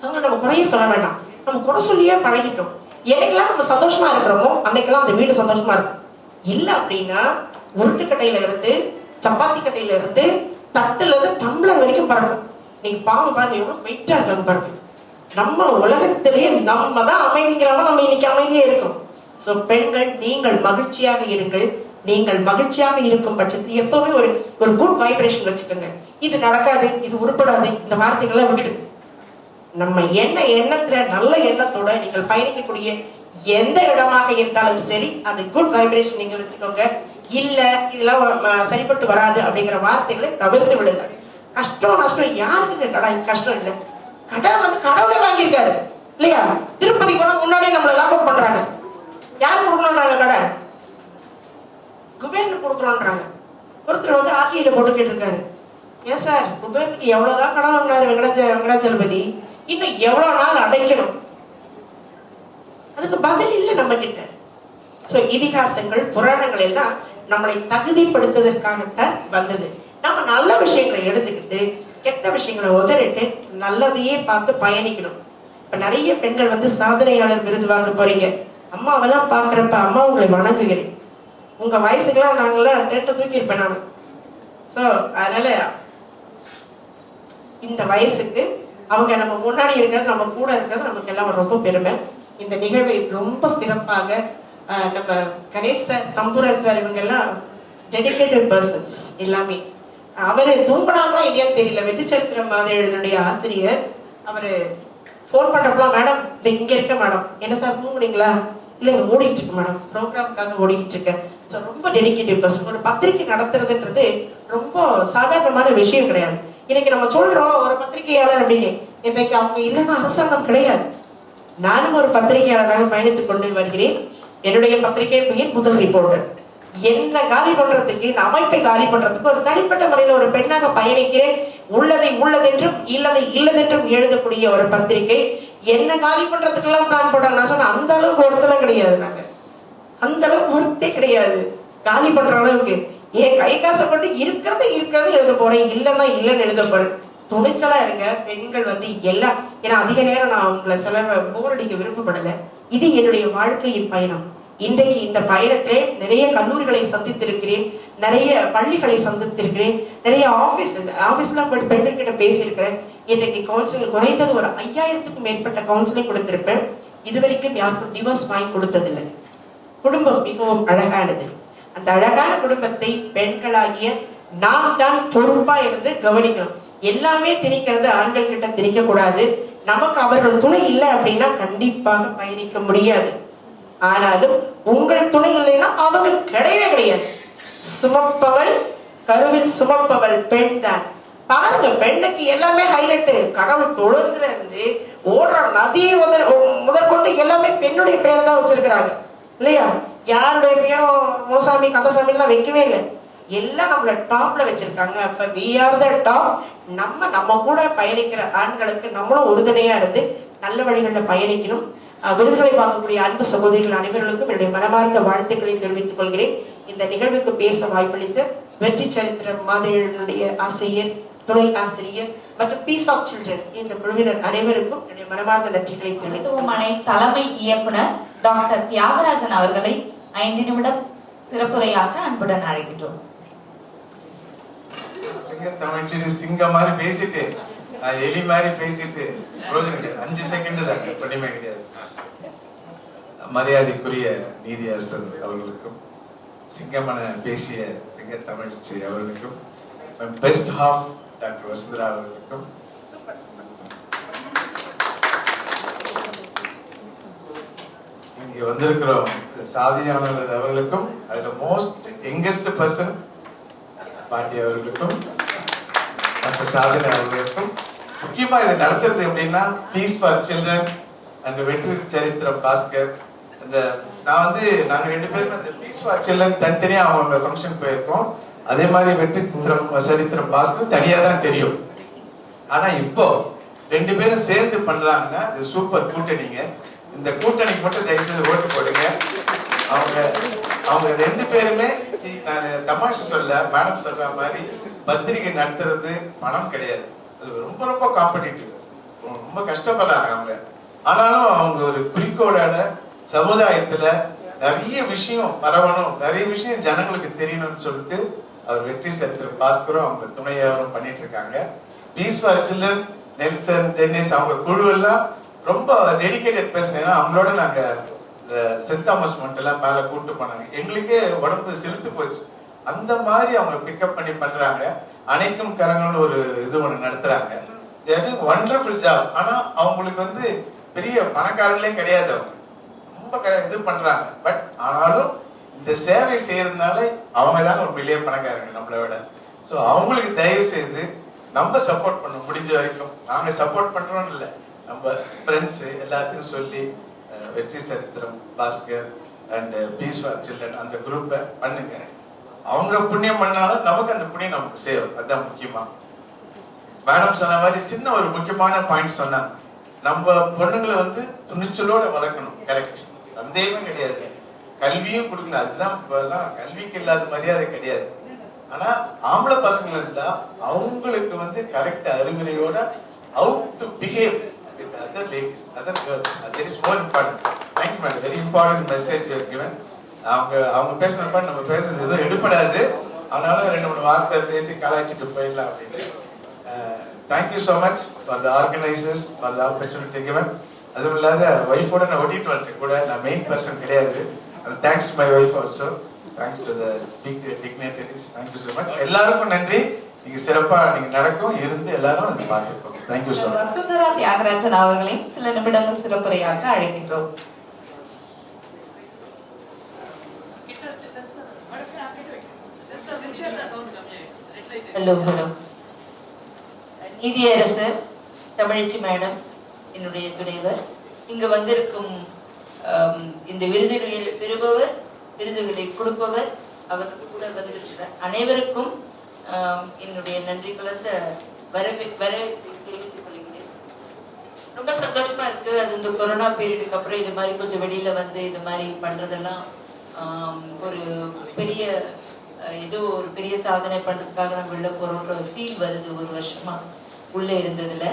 அவங்க நம்ம குறைய சொல்ல வேண்டாம், நம்ம குறை சொல்லியே பழகிட்டோம். என்னைக்கெல்லாம் நம்ம சந்தோஷமா இருக்கிறோமோ அன்னைக்கெல்லாம் அந்த வீடு சந்தோஷமா இருக்கும். இல்லை அப்படின்னா உருட்டுக்கட்டையில இருந்து, சப்பாத்தி கட்டையில இருந்து, தட்டுல இருந்து டம்ளர் வரைக்கும் பறக்கும். நீங்க பாருங்க எவ்வளவு வெயிட்டா இருக்காங்க பாருங்க. நம்ம உலகத்திலேயே நம்ம தான் அமைதிங்கிறவங்க, நம்ம இன்னைக்கு அமைதியே இருக்கும். சோ பெண்கள், நீங்கள் மகிழ்ச்சியாக இருங்கள். நீங்கள் மகிழ்ச்சியாக இருக்கும் பட்சத்தில் எப்பவுமே ஒரு குட் வைப்ரேஷன் வச்சுக்கோங்க. இது நடக்காது, இது உருப்படாது, இந்த வார்த்தைகள்லாம் விட்டுடுங்க. நம்ம எண்ணத்துல நல்ல எண்ணத்தோட நீங்கள் பயணிக்கக்கூடிய எந்த இடமாக இருந்தாலும் சரி, அது குட் வைப்ரேஷன் நீங்க வச்சுக்கோங்க. இல்ல இதெல்லாம் சரிப்பட்டு வராது அப்படிங்கிற வார்த்தைகளை தவிர்த்து விடுங்க. கஷ்டம் நஷ்டம் யாருக்கு கஷ்டம் இல்லை. கடன் வந்து கடவுளே வாங்கியிருக்காரு இல்லையா? திருப்பதி போனா முன்னாடியே நம்மள லாக் அவுட் பண்றாங்க. யார் கொடுக்கணும்ன்றாங்க? கடன் குபேரனுக்கு கொடுக்கணும்ன்றாங்க. ஒருத்தர் வந்து ஆர்டிஐல போட்டு கேட்டிருக்காரு, ஏன் சார் குபேரனுக்கு எவ்வளவுதான் கடன் வாங்கினாரு வெங்கடாச்சலபதி, இன்னும் எவ்வளவு நாள் அடைக்கணும்? அதுக்கு பதில் இல்லை நம்ம கிட்ட. சோ இதிகாசங்கள், புராணங்கள் எல்லாம் நம்மளை தகுதிப்படுத்துவதற்காகத்தான் வந்தது. நம்ம நல்ல விஷயங்களை எடுத்துக்கிட்டு கெட்ட விஷயங்களை உதறிட்டு நல்லதையே பார்த்து பயணிக்கணும். இப்ப நிறைய பெண்கள் வந்து சாதனையாளர் விருது வாங்க போறீங்க. அம்மாவெல்லாம் பாக்குறப்ப அம்மா உங்களை வணங்குகிறேன். உங்க வயசுக்கெல்லாம் நாங்கெல்லாம் டென்ட் தூக்கி இருப்பேன் நான். சோ அதனால இந்த வயசுக்கு அவங்க நம்ம முன்னாடி இருக்கிறது, நம்ம கூட இருக்கிறது நமக்கு எல்லாம் ரொம்ப பெருமை. இந்த நிகழ்வை ரொம்ப சிறப்பாக நம்ம கணேஷ் சார், தம்புராஜ் சார், இவங்க எல்லாம் டெடிகேட்டட் பர்சன்ஸ் எல்லாமே. அவரு தூங்கினாங்களா இல்லையான்னு தெரியல. வெற்றிச்சத்திர மாதிரியுடைய ஆசிரியர் அவரு போன் பண்றப்பலாம், மேடம் இங்க இருக்க மேடம், என்ன சார் தூங்குனீங்களா? இல்லைங்க ஓடிட்டு இருக்கு மேடம், ப்ரோக்ராம்காக ஓடிக்கிட்டு இருக்கேன். ஸோ ரொம்ப டெடிகேட்டிவ் பர்சன். ஒரு பத்திரிகை நடத்துறதுன்றது ரொம்ப சாதாரணமான விஷயம் கிடையாது. இன்னைக்கு நம்ம சொல்றோம் ஒரு பத்திரிகையாளர் அப்படின்னு, இன்றைக்கு அவங்க இல்லைன்னா அரசாங்கம் கிடையாது. நானும் ஒரு பத்திரிகையாளராக பயணித்துக் கொண்டு வருகிறேன். என்னுடைய பத்திரிகை பெயர் முதல் ரிப்போர்ட்டர். என்ன காலி பண்றதுக்கு, இந்த அமைப்பை காலி பண்றதுக்கு ஒரு தனிப்பட்ட முறையில ஒரு பெண்ணாக பயணிக்கிறேன். உள்ளதை உள்ளதென்றும் இல்லதை இல்லதென்றும் எழுதக்கூடிய ஒரு பத்திரிகை. என்ன காலி பண்றதுக்கெல்லாம் பிளான் போட்டாங்க. நான் சொன்னேன், அந்த அளவுக்கு ஒருத்தலாம் கிடையாது. நாங்க அந்த அளவுக்கு ஒருத்தே கிடையாது காலி பண்ற அளவுக்கு. என் கை காசை கொண்டு இருக்கிறத எழுத போறேன், இல்லைன்னா இல்லைன்னு எழுத போறேன். துணிச்சலா இருங்க பெண்கள் வந்து எல்லாம். ஏன்னா அதிக நேரம் நான் உங்களை சில போர் அடிக்க விருப்பப்படலை. இது என்னுடைய வாழ்க்கையின் பயணம். இன்றைக்கு இந்த பயணத்திலே நிறைய கல்லூரிகளை சந்தித்திருக்கிறேன், நிறைய பள்ளிகளை சந்தித்திருக்கிறேன், நிறைய ஆபீஸ்லாம் போய் பெண்கள் கிட்ட பேசியிருக்கிறேன். இன்றைக்கு கவுன்சிலிங் குறைந்தது ஒரு 5000க்கும் மேற்பட்ட கவுன்சிலிங் கொடுத்திருப்பேன். இதுவரைக்கும் யாருக்கும் டிவோர்ஸ் வாங்கி கொடுத்ததில்லை. குடும்பம் மிகவும் அழகானது. அந்த அழகான குடும்பத்தை பெண்களாகிய நாம் தான் பொறுப்பா இருந்து கவனிக்கணும். எல்லாமே திணிக்கிறது ஆண்கள் கிட்ட திணிக்க கூடாது. நமக்கு அவர்கள் துணை இல்லை அப்படின்னா கண்டிப்பாக பயணிக்க முடியாது. ஆனாலும் உங்கள் துணை இல்லைன்னா அவங்க கிடையவே கிடையாது. சுமப்பவள், கருவில் சுமப்பவள் பெண் தான். பாருங்க, பெண்ணுக்கு எல்லாமே ஹைலைட். கடவுள் தொழுதுல இருந்து ஓடுற நதியை முதற்கொண்டு எல்லாமே பெண்ணுடைய பெயர் தான் வச்சிருக்கிறாங்க இல்லையா? யாருடைய பெயரும் மோசாமி கந்தசாமி எல்லாம் வைக்கவே இல்லை. எல்லாம் நம்மள டாப்ல வச்சிருக்காங்க. அப்ப we are the top. நம்ம கூட பயணிக்கிற ஆண்களுக்கு நம்மளும் உறுதுணையா இருந்து நல்ல வழிகளில் பயணிக்கணும். விருதுகளை வாங்கக்கூடிய அன்பு சகோதரிகள் அனைவர்களுக்கும் என்னுடைய மனமார்ந்த வாழ்த்துக்களை தெரிவித்துக் கொள்கிறேன். இந்த நிகழ்வுக்கு பேச வாய்ப்பளித்த வெற்றி சரித்திர மாதிரியுடைய ஆசிரியர், துணை ஆசிரியர் மற்றும் பீஸ் ஆஃப் சில்ட்ரன் இந்த குழுவினர் அனைவருக்கும் என்னுடைய மனமார்ந்த நன்றிகளை மருத்துவமனை தலைமை இயக்குனர் டாக்டர் தியாகராஜன் அவர்களை 5 நிமிடம் சிறப்புரையாற்ற அன்புடன் அழைக்கின்றோம். சிங்கம் மாதிரி பேசிட்டு எலி மாதிரி பேசிட்டு பிரோஜனம் கிடையாது. 5 செகண்ட் தாங்க, பண்ணிமே கிடையாது. மரியாதைக்குரிய நீதியரசர் அவர்களுக்கும், சிங்கமன பேசிய சிங்க தமிழ்ச்சி அவர்களுக்கும், பெஸ்ட் ஹாஃப் டாக்டர் வசுந்தரா அவர்களுக்கும், இங்கே வந்திருக்கிறோம் சாதியானவர் அவர்களுக்கும், அதுல மோஸ்ட் யங்கஸ்ட் பர்சன் பாட்டி அவர்களுக்கும், மற்ற சாதனை அவர்களுக்கும், முக்கியமா இதை நடத்துறது எப்படின்னா பீஸ் ஃபார் சில்ட்ரன் அண்ட் வெற்றி சரித்திரம் பாஸ்கர். இந்த நாங்க 2 பேரும் அந்த பீஸ் ஃபார் சில்ட்ரன் தனித்தனியா அவங்க ஃபங்க்ஷன் போயிருக்கோம். அதே மாதிரி வெற்றி சரித்திரம் பாஸ்கர் தனியா தான் தெரியும். ஆனா இப்போ 2 பேரும் சேர்ந்து பண்றாங்கன்னா இது சூப்பர் கூட்டணிங்க. இந்த கூட்டணிக்கு மட்டும் தயவுசெய்து ஓட்டு போடுங்க. அவங்க 2 பேருமே நான் தமாஷ் சொல்ல மேடம் சொல்ற மாதிரி பத்திரிகை நடத்துறது பணம் கிடையாது. அது ரொம்ப ரொம்ப காம்படிட்டிவ், ரொம்ப கஷ்டப்படுறாங்க அவங்க. ஆனாலும் அவங்க ஒரு குறிக்கோளோட சமுதாயத்துல நிறைய விஷயம் பரவணும், நிறைய விஷயம் ஜனங்களுக்கு தெரியணும்னு சொல்லிட்டு அவர் வெற்றி சரித்திரம் பாஸ்கரும் அவங்க துணையாரும் பண்ணிட்டு இருக்காங்க. Peace for children, Nelson, Dennis அவங்க குழு எல்லாம் ரொம்ப டெடிகேட்டட் பர்சன். ஏன்னா அவங்களோட நாங்க இந்த சென்ட் தாமஸ் மவுண்ட்லாம் மேல கூட்டு போனாங்க. எங்களுக்கே உடம்பு சிலுத்து போச்சு. அந்த மாதிரி அவங்க பிக்கப் பண்ணி பண்றாங்க. அனைக்கும் கரங்கள் ஒரு இது ஒன்று நடத்துறாங்க. Wonderful job. ஆனா அவங்களுக்கு வந்து பெரிய பணக்காரங்களே கிடையாது. அவங்க ரொம்ப இது பண்றாங்க. பட் ஆனாலும் இந்த சேவை செய்யறதுனால அவங்க தான் ஒரு மில்லியன் பணக்காரங்க நம்மளை விட. ஸோ அவங்களுக்கு தயவு செய்து நம்ம சப்போர்ட் பண்ண முடிஞ்ச வரைக்கும். நாங்க சப்போர்ட் பண்றோம்னு இல்லை, நம்ம ஃப்ரெண்ட்ஸ் எல்லாத்தையும் சொல்லி வெற்றி சரித்திரம் Bhaskar and peace for children அந்த குரூப்பை பண்ணுங்க. அவங்க புண்ணியம் பண்ணாலும் நமக்கு அந்த புண்ணியம் நமக்கு சேரும். அதுதான் முக்கியமா. மேடம் சொன்ன மாதிரி சின்ன ஒரு முக்கியமான பாயிண்ட் சொன்னாங்க. நம்ம பொண்ணுங்களை வந்து துணிச்சலோட வளர்க்கணும். கரெக்ட், சந்தேகமே கிடையாது. கல்வியும் கொடுக்கணும். அதுதான் இப்பெல்லாம் கல்விக்கு இல்லாத மரியாதை கிடையாது. ஆனா ஆம்பளை பசங்க இருந்தா அவங்களுக்கு வந்து correct அறிவுரையோட how to behave with other ladies, other girls. That is more important. Thank you, madam. Very important message you have given. அவங்க பேசினப்ப நம்ம பேசுறது எதுவும் எடுப்படாது. அதனால 2-3 வார்த்தை பேசி கலாய்ச்சிட்டு போயிடலாம் அப்படின்னு. Thank you so much for the organisers for the opportunity given. அதுவும் இல்லாத ஒய்ஃபோட நான் ஓட்டிட்டு வந்துட்டேன் கூட. நான் மெயின் பர்சன் கிடையாது. Thanks to my wife also. Thanks to the big dignitaries. Thank you so much. எல்லாருக்கும் நன்றி. நீங்க சிறப்பா நீங்க நடக்கும் இருந்து எல்லாரும் அதை பார்த்துருக்கோம். Thank you so much. Vasundhara Thiagarajan அவர்களையும் சில நிமிடங்கள் சிறப்புரையாற்ற அழைக்கின்றோம். ஹலோ நீதியரசர் தமிழச்சி மேடம், என்னுடைய துணைவர், இங்கு வந்திருக்கும் இந்த விருதுகளை பெறுபவர், விருதுகளை கொடுப்பவர், அவருக்கு கூட வந்திருக்கிற அனைவருக்கும் என்னுடைய நன்றி கலந்த வரவேற்பை தெரிவித்துக் கொள்கிறேன். ரொம்ப சந்தோஷமா இருக்கு. அது இந்த கொரோனா பீரியடுக்கு அப்புறம் இது மாதிரி கொஞ்சம் வெளியில வந்து இது மாதிரி பண்றதெல்லாம் ஒரு பெரிய ஏதோ ஒரு பெரிய சாதனை பண்றதுக்காக நம்ம வெளில போறோம்ன்ற ஒரு ஃபீல் வருது. ஒரு வருஷமா உள்ள இருந்ததுல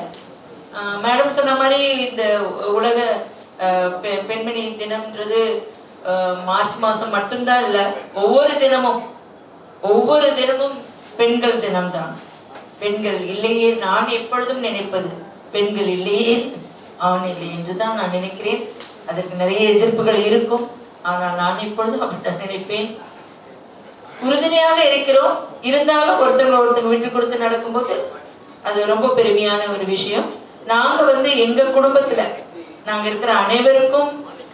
மேடம் சொன்ன மாதிரி இந்த உலக பெண்மணி தினம்ன்றது மார்ச் மாசம் மட்டும்தான் இல்ல, ஒவ்வொரு தினமும் பெண்கள் தினம்தான். பெண்கள் இல்லையே, நான் எப்பொழுதும் நினைப்பது பெண்கள் இல்லையே ஆண் இல்லை என்றுதான் நான் நினைக்கிறேன். அதற்கு நிறைய எதிர்ப்புகள் இருக்கும், ஆனால் நான் எப்பொழுதும் அப்படித்தான் நினைப்பேன். உறுதுணையாக இருக்கிறோம். இருந்தாலும் ஒருத்தங்க விட்டு கொடுத்து நடக்கும்போது அது ரொம்ப பெருமையான ஒரு விஷயம். நாங்க வந்து எங்க குடும்பத்துல நாங்க இருக்கிற அனைவருக்கும்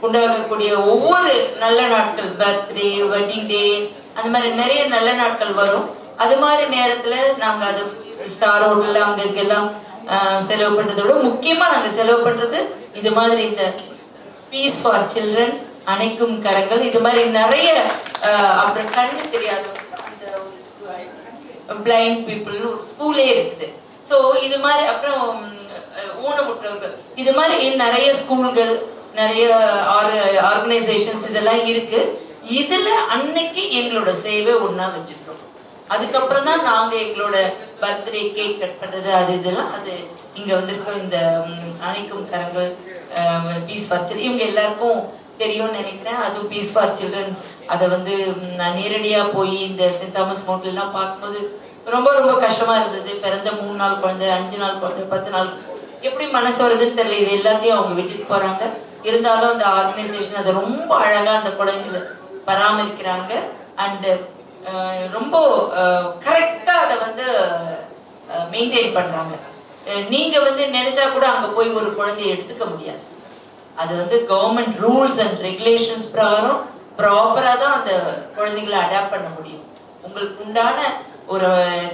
உண்டாகக்கூடிய ஒவ்வொரு நல்ல நாட்கள், பர்த்டே, வெட்டிங் டே, அந்த மாதிரி நிறைய நல்ல நாட்கள் வரும். அது மாதிரி நேரத்துல நாங்க அது ஸ்டார் ஹோட்டல்ல அங்க இங்கெல்லாம் செலவு பண்றதை விட முக்கியமா நாங்க செலவு பண்றது இது மாதிரி இந்த பீஸ் ஃபார் சில்ட்ரன், அணைக்கும் கரங்கள், இது மாதிரி நிறைய அப்புறம் கண்ணு தெரியாத அந்த பிளைண்ட் பீப்புள்னு ஒரு ஸ்கூலே இருக்குது. ஸோ இது மாதிரி அப்புறம் ஊனமுற்றவர்கள், இது மாதிரி நிறைய ஸ்கூல்கள், நிறைய ஆர்கனைசேஷன்ஸ் இதெல்லாம் இருக்கு. இதுல அன்னைக்கு எங்களோட சேவை ஒன்னா வச்சுக்கிறோம். அதுக்கப்புறம் தான் நாங்க எங்களோட பர்த்டே கேக் கட் பண்றது அது இதெல்லாம் அது இங்க வந்திருக்கோம். இந்த அணைக்கும் கரங்கள், பீஸ் ஃபார் சில்ட்ரன் இவங்க எல்லாருக்கும் தெரியும்னு நினைக்கிறேன். அதுவும் பீஸ் ஃபார் சில்ட்ரன் அதை வந்து நான் நேரடியா போய் இந்த சென்ட் தாமஸ் மவுண்ட்ல எல்லாம் பார்க்கும்போது ரொம்ப ரொம்ப கஷ்டமா இருந்தது. பிறந்த 3 நாள் குழந்தை, 5 நாள் குழந்தை, 10 நாள், எப்படி மனசு வருதுன்னு தெரியல. இது எல்லாத்தையும் அவங்க விட்டுட்டு போறாங்க. இருந்தாலும் அந்த ஆர்கனைசேஷன் அதை ரொம்ப அழகா அந்த குழந்தைகளை பராமரிக்கிறாங்க. அண்டு ரொம்ப கரெக்டாக அதை வந்து மெயின்டைன் பண்ணுறாங்க. நீங்கள் வந்து நினைச்சா கூட அங்கே போய் ஒரு குழந்தைய எடுத்துக்க முடியாது. அது வந்து கவர்மெண்ட் ரூல்ஸ் அண்ட் ரெகுலேஷன்ஸ் பிரகாரம் ப்ராப்பராக தான் அந்த குழந்தைங்களை அடாப்ட் பண்ண முடியும். உங்களுக்கு உண்டான ஒரு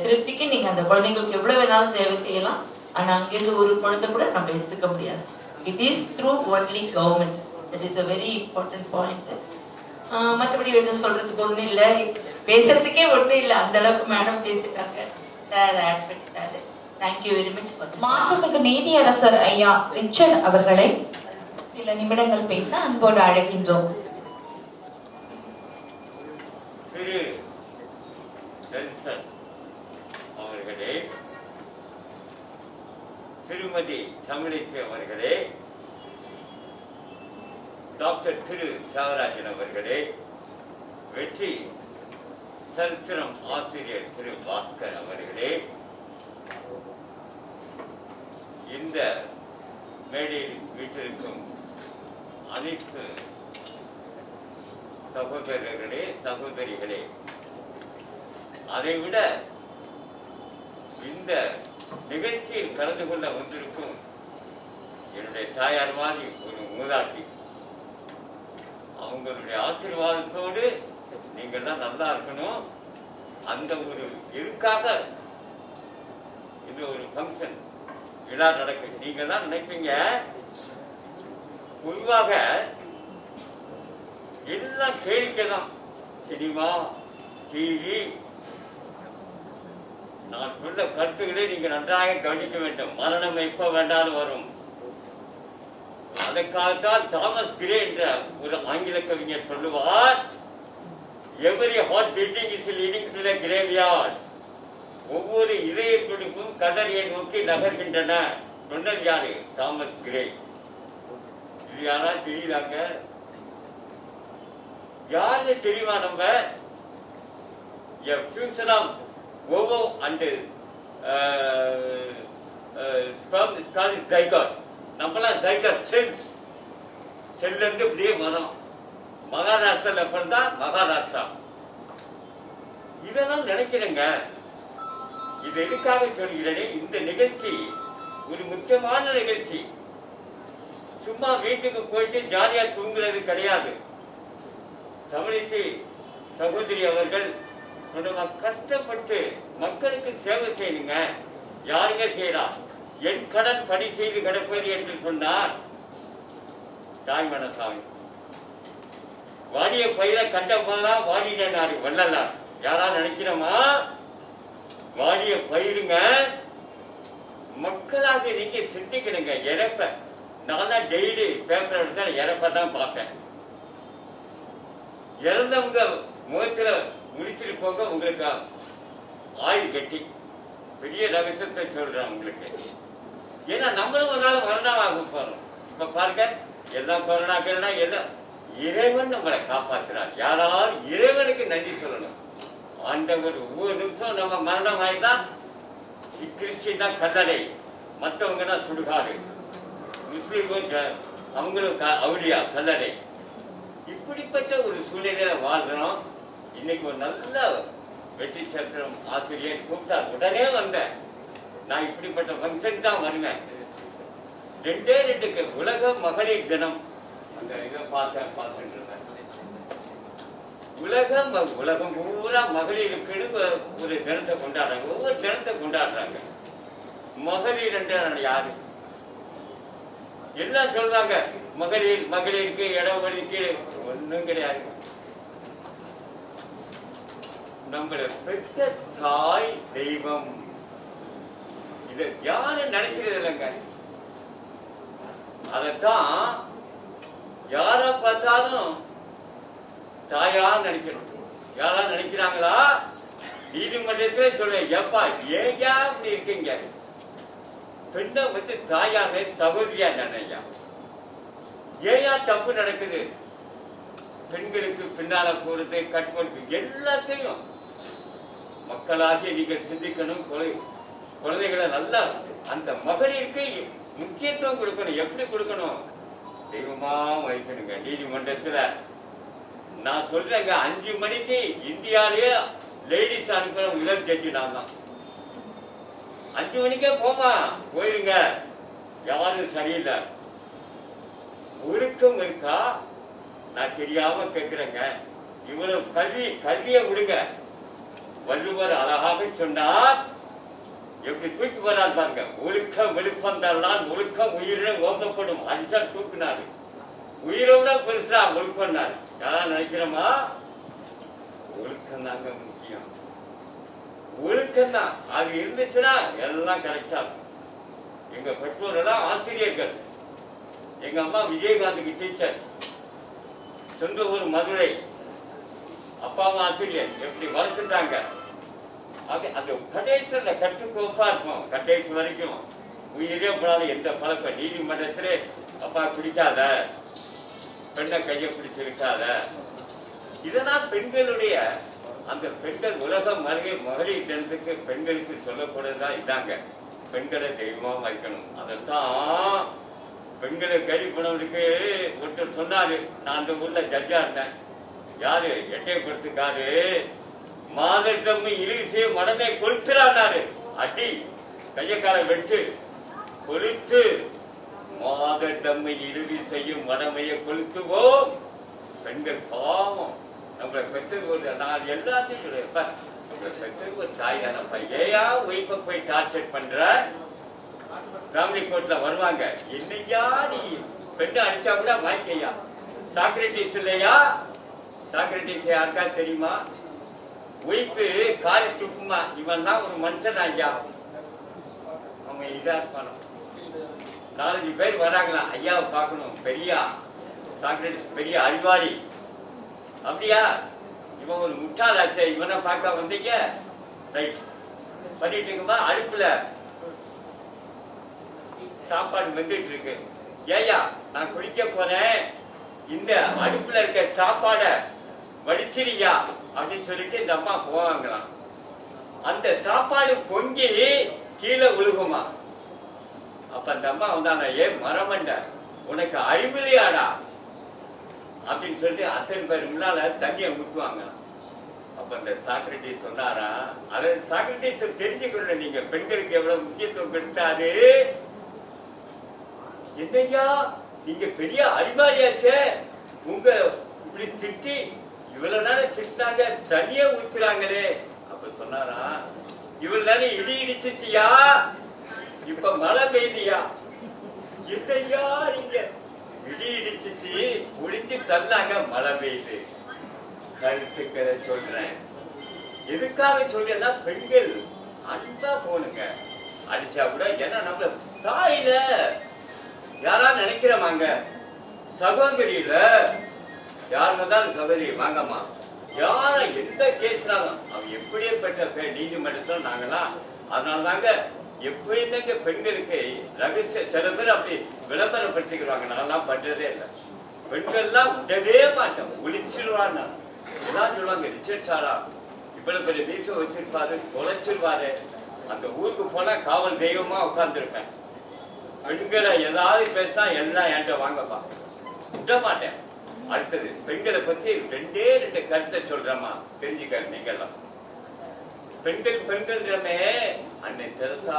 திருப்திக்கு நீங்கள் அந்த குழந்தைங்களுக்கு எவ்வளோ வேணாலும் சேவை செய்யலாம். ஆனால் அங்கேருந்து ஒரு குழந்தை கூட நம்ம எடுத்துக்க முடியாது. It is through only government. That is a very important point. மற்றபடி எதுவும் சொல்றதுக்கு ஒன்றும் இல்லை, பேசுறதுக்கே ஒன்றும் இல்லை, அந்த அளவுக்கு மேடம் பேசிட்டாங்க, சார் ஆட் பண்ணிட்டாரு. Thank you very much. மாண்புமிகு நீதியரசர் ஐயா ரிச்சர்ட் அவர்களை சில நிமிடங்கள் பேச அன்போடு அழைக்கின்றோம். திரு ஜென்சன் அவர்களே, திருமதி தமிழிசை அவர்களே, டாக்டர் திரு தியாகராஜன் அவர்களே, வெற்றி சரித்திரம் ஆசிரியர் திரு பாஸ்கர் அவர்களே, இந்த மேடையில் வீட்டிற்கும் அனைத்து சகோதரர்களே சகோதரிகளே, அதைவிட இந்த நிகழ்ச்சியில் கலந்து கொள்ள வந்திருக்கும் என்னுடைய தாயார் மாதிரி ஒரு மூதாட்டி, அவங்களுடைய ஆசீர்வாதத்தோடு நீங்கள் தான் நல்லா இருக்கணும். அந்த ஒரு எதுக்காக இந்த ஒரு ஃபங்க்ஷன் விழா நடக்குது. நீங்க தான் நினைப்பீங்க பொதுவாக எல்லாம் கேளிக்கை தான், சினிமா, டிவி. நான் சொல்ல கருத்துக்களை நீங்க நன்றாக கவனிக்க வேண்டும். மரணம் எப்ப வேண்டாலும் வரும். அதற்காகத்தான் தாமஸ் கிரே என்ற ஒரு ஆங்கில கவிஞர் சொல்லுவார், every heart beating is leading to the graveyard. ஒவ்வொரு இதய துடிப்பும் கல்லறையை நோக்கி நகர்கின்றன. சொன்னது யாரு? Thomas Gray. இது யாராவது தெரியுதாங்க? யாரு தெரியுமா? நம்ம fusion of ovo and sperm is called zygote. நம்மளாம் zygote cells. செல் ரெண்டு இப்படியே வரும். மகாராஷ்டிரால பிறந்தா மகாராஷ்டிரா. இதெல்லாம் நினைக்கிறேங்க. இது எதுக்காக சொல்கிறேன்? இந்த நிகழ்ச்சி ஒரு முக்கியமான நிகழ்ச்சி. சும்மா வீட்டுக்கு போயிட்டு ஜாலியா தூங்குறது கிடையாது. தமிழிசை சகோதரி அவர்கள் கஷ்டப்பட்டு மக்களுக்கு சேவை செய்யுங்க. யாருங்க செய்யலாம்? என் கடன் பணி செய்து கிடப்பது என்று சொன்னார் தாய்மனசாமி. வாடிய பயிரை கண்ட போதுதான் வாடினாரு வள்ளலார். யாரா நினைக்கிறோமா? வாடிய பயிருங்க. மக்களாக நீங்க சிந்திக்கணுங்க. இறப்ப நான் தான் டெய்லி பேப்பர் எடுத்தா இறப்ப தான் பார்ப்பேன். இறந்தவங்க முகத்துல முடிச்சிட்டு போக உங்களுக்கு ஆயுள் கட்டி பெரிய ரகசியத்தை சொல்றேன் உங்களுக்கு. ஏன்னா நம்மளும் ஒரு நாள் மரணமாக போறோம். இப்ப பாருங்க, எல்லாம் கொரோனாக்கள்னா எல்லாம் இறைவன் நம்மளை காப்பாற்றுறார். யாராவது இறைவனுக்கு நன்றி சொல்லணும். ஆண்டவர் ஒவ்வொரு நிமிஷம் நம்ம மரணம் ஆயிட்டா, கிறிஸ்டின்னா கல்லறை, மற்றவங்கன்னா சுடுகாடு, முஸ்லீமும் அவங்களும் அவுளியா கல்லறை. இப்படிப்பட்ட ஒரு சூழ்நிலையில வாழ்றோம். இன்னைக்கு ஒரு நல்ல வெற்றி சத்திரம் ஆசிரியர் கூப்பிட்டார். உடனே வந்தேன். நான் இப்படிப்பட்ட ஃபங்க்ஷன் தான் வருவேன். 2 உலக மகளிர் தினம் அந்த இதை பார்த்துட்டு இருந்தேன். உலகம் பூரா மகளிருக்குன்னு ஒரு தினத்தை கொண்டாடுறாங்க. ஒவ்வொரு தினத்தை கொண்டாடுறாங்க. மகளிர் என்ற யாரு? எல்லாம் சொல்றாங்க மகளிருக்கு இடம் ஒதுக்கீடு. ஒன்றும் கிடையாது. நம்மளை பெற்ற தாய் தெய்வம். இத யாரும் நினைக்கிறது இல்லைங்க. அதத்தான் யார பார்த்தாலும் தாயா நினைக்கணும். யாரா நினைக்கிறாங்களா? நீதிமன்றத்திலே சொல்ல, எப்பா ஏயா அப்படி இருக்கீங்க? பெண்ணை வந்து தாயாக சகோதரியா நினையா? ஏயா தப்பு நடக்குது? பெண்களுக்கு பின்னால போறது, கட்டுப்படுத்து, எல்லாத்தையும் மக்களாகிய நீங்கள் சிந்திக்கணும். குழந்தைகளை நல்லா அந்த மகளிருக்கு முக்கியத்துவம் கொடுக்கணும். எப்படி கொடுக்கணும்? தெய்வமா வைக்கணுங்க. நீதிமன்றத்துல நான் சொல்றேங்க 5 மணிக்கு இந்தியாவிலேயே லேடிஸ் அனுப்புற முதல் ஜட்ஜி நான் தான். 5 மணிக்கே போமா போயிருங்க, யாரும் சரியில்லை. ஒழுக்கம் இருக்கா? நான் தெரியாம கேட்கிறேங்க. இவ்வளவு கல்வியை விடுங்க. வள்ளுவர் அழகாக சொன்னார், எப்படி தூக்கி வராது பாருங்க. ஒழுக்கம் விழுப்பம் தரலாம், ஒழுக்கம் உயிரினும் ஓம்பப்படும். அடிச்சா தூக்குனாரு. உயிரோட பெருசா ஒழுக்கம்னாரு. யாராவது நினைக்கிறோமா? ஒழுக்கம் தாங்க முக்கியம். ஒழுக்கம் தான். அது இருந்துச்சுன்னா எல்லாம் கரெக்டா இருக்கும். எங்க பெற்றோர் எல்லாம் ஆசிரியர்கள். எங்க அம்மா விஜயகாந்துக்கு டீச்சர், சொந்த ஊர் மதுரை. அப்பாவும் ஆசிரியர். எப்படி வளர்த்துட்டாங்க. அந்த கடைசியில கட்டுக்கோப்பா இருக்கும். கடைசி வரைக்கும் உயிரே போனாலும் எந்த பழக்கம். நீதிமன்றத்திலே அப்பா பிடிக்காத, பெண்ணை கையை பிடிச்சு இருக்காத. இதெல்லாம் பெண்களுடைய அந்த பெண்கள் உலகம் மகளிர் தினத்துக்கு பெண்களுக்கு சொல்லக்கூடதான் இதாங்க. பெண்களை தெய்வமா வைக்கணும். அதைத்தான் பெண்களை கறி போனவருக்கு ஒருத்தர் சொன்னாரு. நான் அந்த ஊர்ல ஜட்ஜா இருந்தேன். யாரு? எட்டயபுரத்துக்காரு. மாதத்தம்மி இழுவிசை மடமை கொளுத்துறாரு. அடி கையக்கால வெட்டு கொளுத்து. மாதத்தம்மை இழுவி செய்யும் மடமையை கொளுத்துவோம். பெண்கள் பாவம். நம்மளை பெற்றது நான் எல்லாத்தையும் சொல்றேன். நம்மளை பெற்றது ஒரு தாய் தானப்பா. ஏயா ஒய்ஃபை போய் டார்ச்சர் பண்ற? ஃபேமிலி கோர்ட்ல வருவாங்க. என்னையா நீ பெண்ணை அடிச்சா கூட வாய்க்கையா? சாக்ரட்டிஸ் இல்லையா? சாக்ரட்டிஸ் யாருக்கா தெரியுமா? ஒய்ஃபு காரி துப்புமா. இவன் தான் ஒரு மனுஷன் ஐயா. அவன் இதா இருப்பானோ. 4-5 பேர் வராங்களா, ஐயாவை பார்க்கணும். பெரியா சாக்ரட்டிஸ் பெரிய அறிவாளி. அப்படியா? இவன் ஒரு முட்டாளாச்சே, இவனை பார்க்க வந்தீங்க. ரைட் பண்ணிட்டு இருக்குமா? அடுப்புல சாப்பாடு வெந்துட்டு இருக்கு. ஏயா நான் குடிக்க போறேன், இந்த அடுப்புல இருக்க சாப்பாட வடிச்சிரியா அப்படின்னு சொல்லிட்டு இந்த அம்மா போவாங்களாம். அந்த சாப்பாடு பொங்கி கீழே விழுகுமா. அப்ப அந்த அம்மா வந்தாங்க, ஏன் மரமண்ட உனக்கு அறிவிலையாடா அப்படின்னு சொல்லிட்டு அத்தனை பேர் முன்னால தண்ணியை ஊத்துவாங்க. அப்ப அந்த சாக்ரட்டிஸ் சொன்னாரா, அது சாக்ரட்டிஸ் தெரிஞ்சுக்கணும். நீங்க பெண்களுக்கு எவ்வளவு முக்கியத்துவம் கொடுத்தாரு. என்னையா நீங்க பெரிய அறிவாளியாச்சே, உங்க இப்படி திட்டி இவ்வளவு நேரம் திட்டினாங்க, தனியா ஊத்துறாங்களே. அப்ப சொன்னாரா, இவ்வளவு நேரம் இடி இடிச்சிச்சியா, இப்ப மழை பெய்தியா? என்னையா நீங்க இடி இடிச்சிச்சு முடிஞ்சு தள்ளாங்க, மழை பெய்யுது. கருத்துக்களை சொல்றேன். எதுக்காக சொல்றேன்னா, பெண்கள் அன்பா போனுங்க. அடிச்சா கூட ஏன்னா நம்ம தாயில யாரா நினைக்கிறோமாங்க, சகோதரியில யார் வந்தாலும் சகோதரி வாங்கம்மா. யார எந்த கேஸ்னாலும் அவன் எப்படியே பெற்ற நீதிமன்றத்தில் நாங்கெல்லாம். அதனாலதாங்க எப்படிங்க பெண்களுக்கு ரகசிய சில பேர் அப்படி விளம்பரப்படுத்திக்கிறாங்க. நான்லாம் பண்றதே இல்லை. பெண்கள்லாம் விடவே மாட்டோம், ஒளிச்சிருவான்னு எல்லாம் சொல்லுவாங்க. ரிச்சர்ட் சாரா இவ்வளவு பெரிய மீச வச்சிருப்பாரு, தொலைச்சிருவாரு. அந்த ஊருக்கு போனா காவல் தெய்வமா உட்கார்ந்துருப்பேன். பெண்களை ஏதாவது பேசினா எல்லாம் என்கிட்ட வாங்கப்பா, விட மாட்டேன். அடுத்தது பெண்களை பத்தி 2 கருத்தை சொல்றமா, தெரிஞ்சுக்க. நீங்கெல்லாம் பெண்கள் அன்னை தெரசா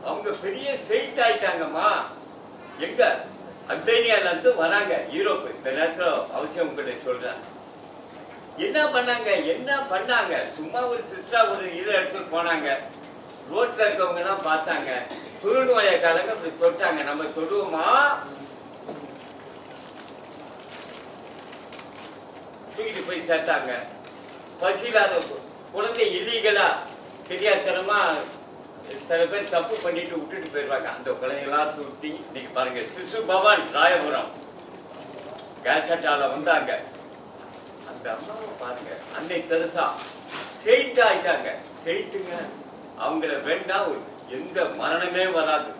அவங்க பெரிய செயிட் ஆயிட்டாங்கம்மா. எங்க அல்பேனியால இருந்து வராங்க யூரோப். இந்த நேரத்துல அவசியம் உங்கள்கிட்ட சொல்றேன். என்ன பண்ணாங்க? சும்மா ஒரு சிஸ்டரா ஒரு இடத்துக்கு போனாங்க. ரோட்ல இருக்கவங்க எல்லாம் பார்த்தாங்க. குறுநோய காலங்க இப்படி தொட்டாங்க. நம்ம தொடுவோமா? தூக்கிட்டு போய் சேர்த்தாங்க. பசியில்லாத குழந்தை இல்லீகலா தெரியாதனமா சில பேர் தப்பு பண்ணிட்டு விட்டுட்டு போயிருவாங்க. அந்த குழந்தைகளா தூட்டி இன்னைக்கு பாருங்க, சிசு பவன் ராயபுரம் கேல்கட்டால வந்தாங்க. அந்த அம்மாவை பாருங்க, அன்னை தெரசா செயிட் ஆயிட்டாங்க. செயிட்டுங்க, அவங்கள வேண்டாம் எந்த மரணமே வராது.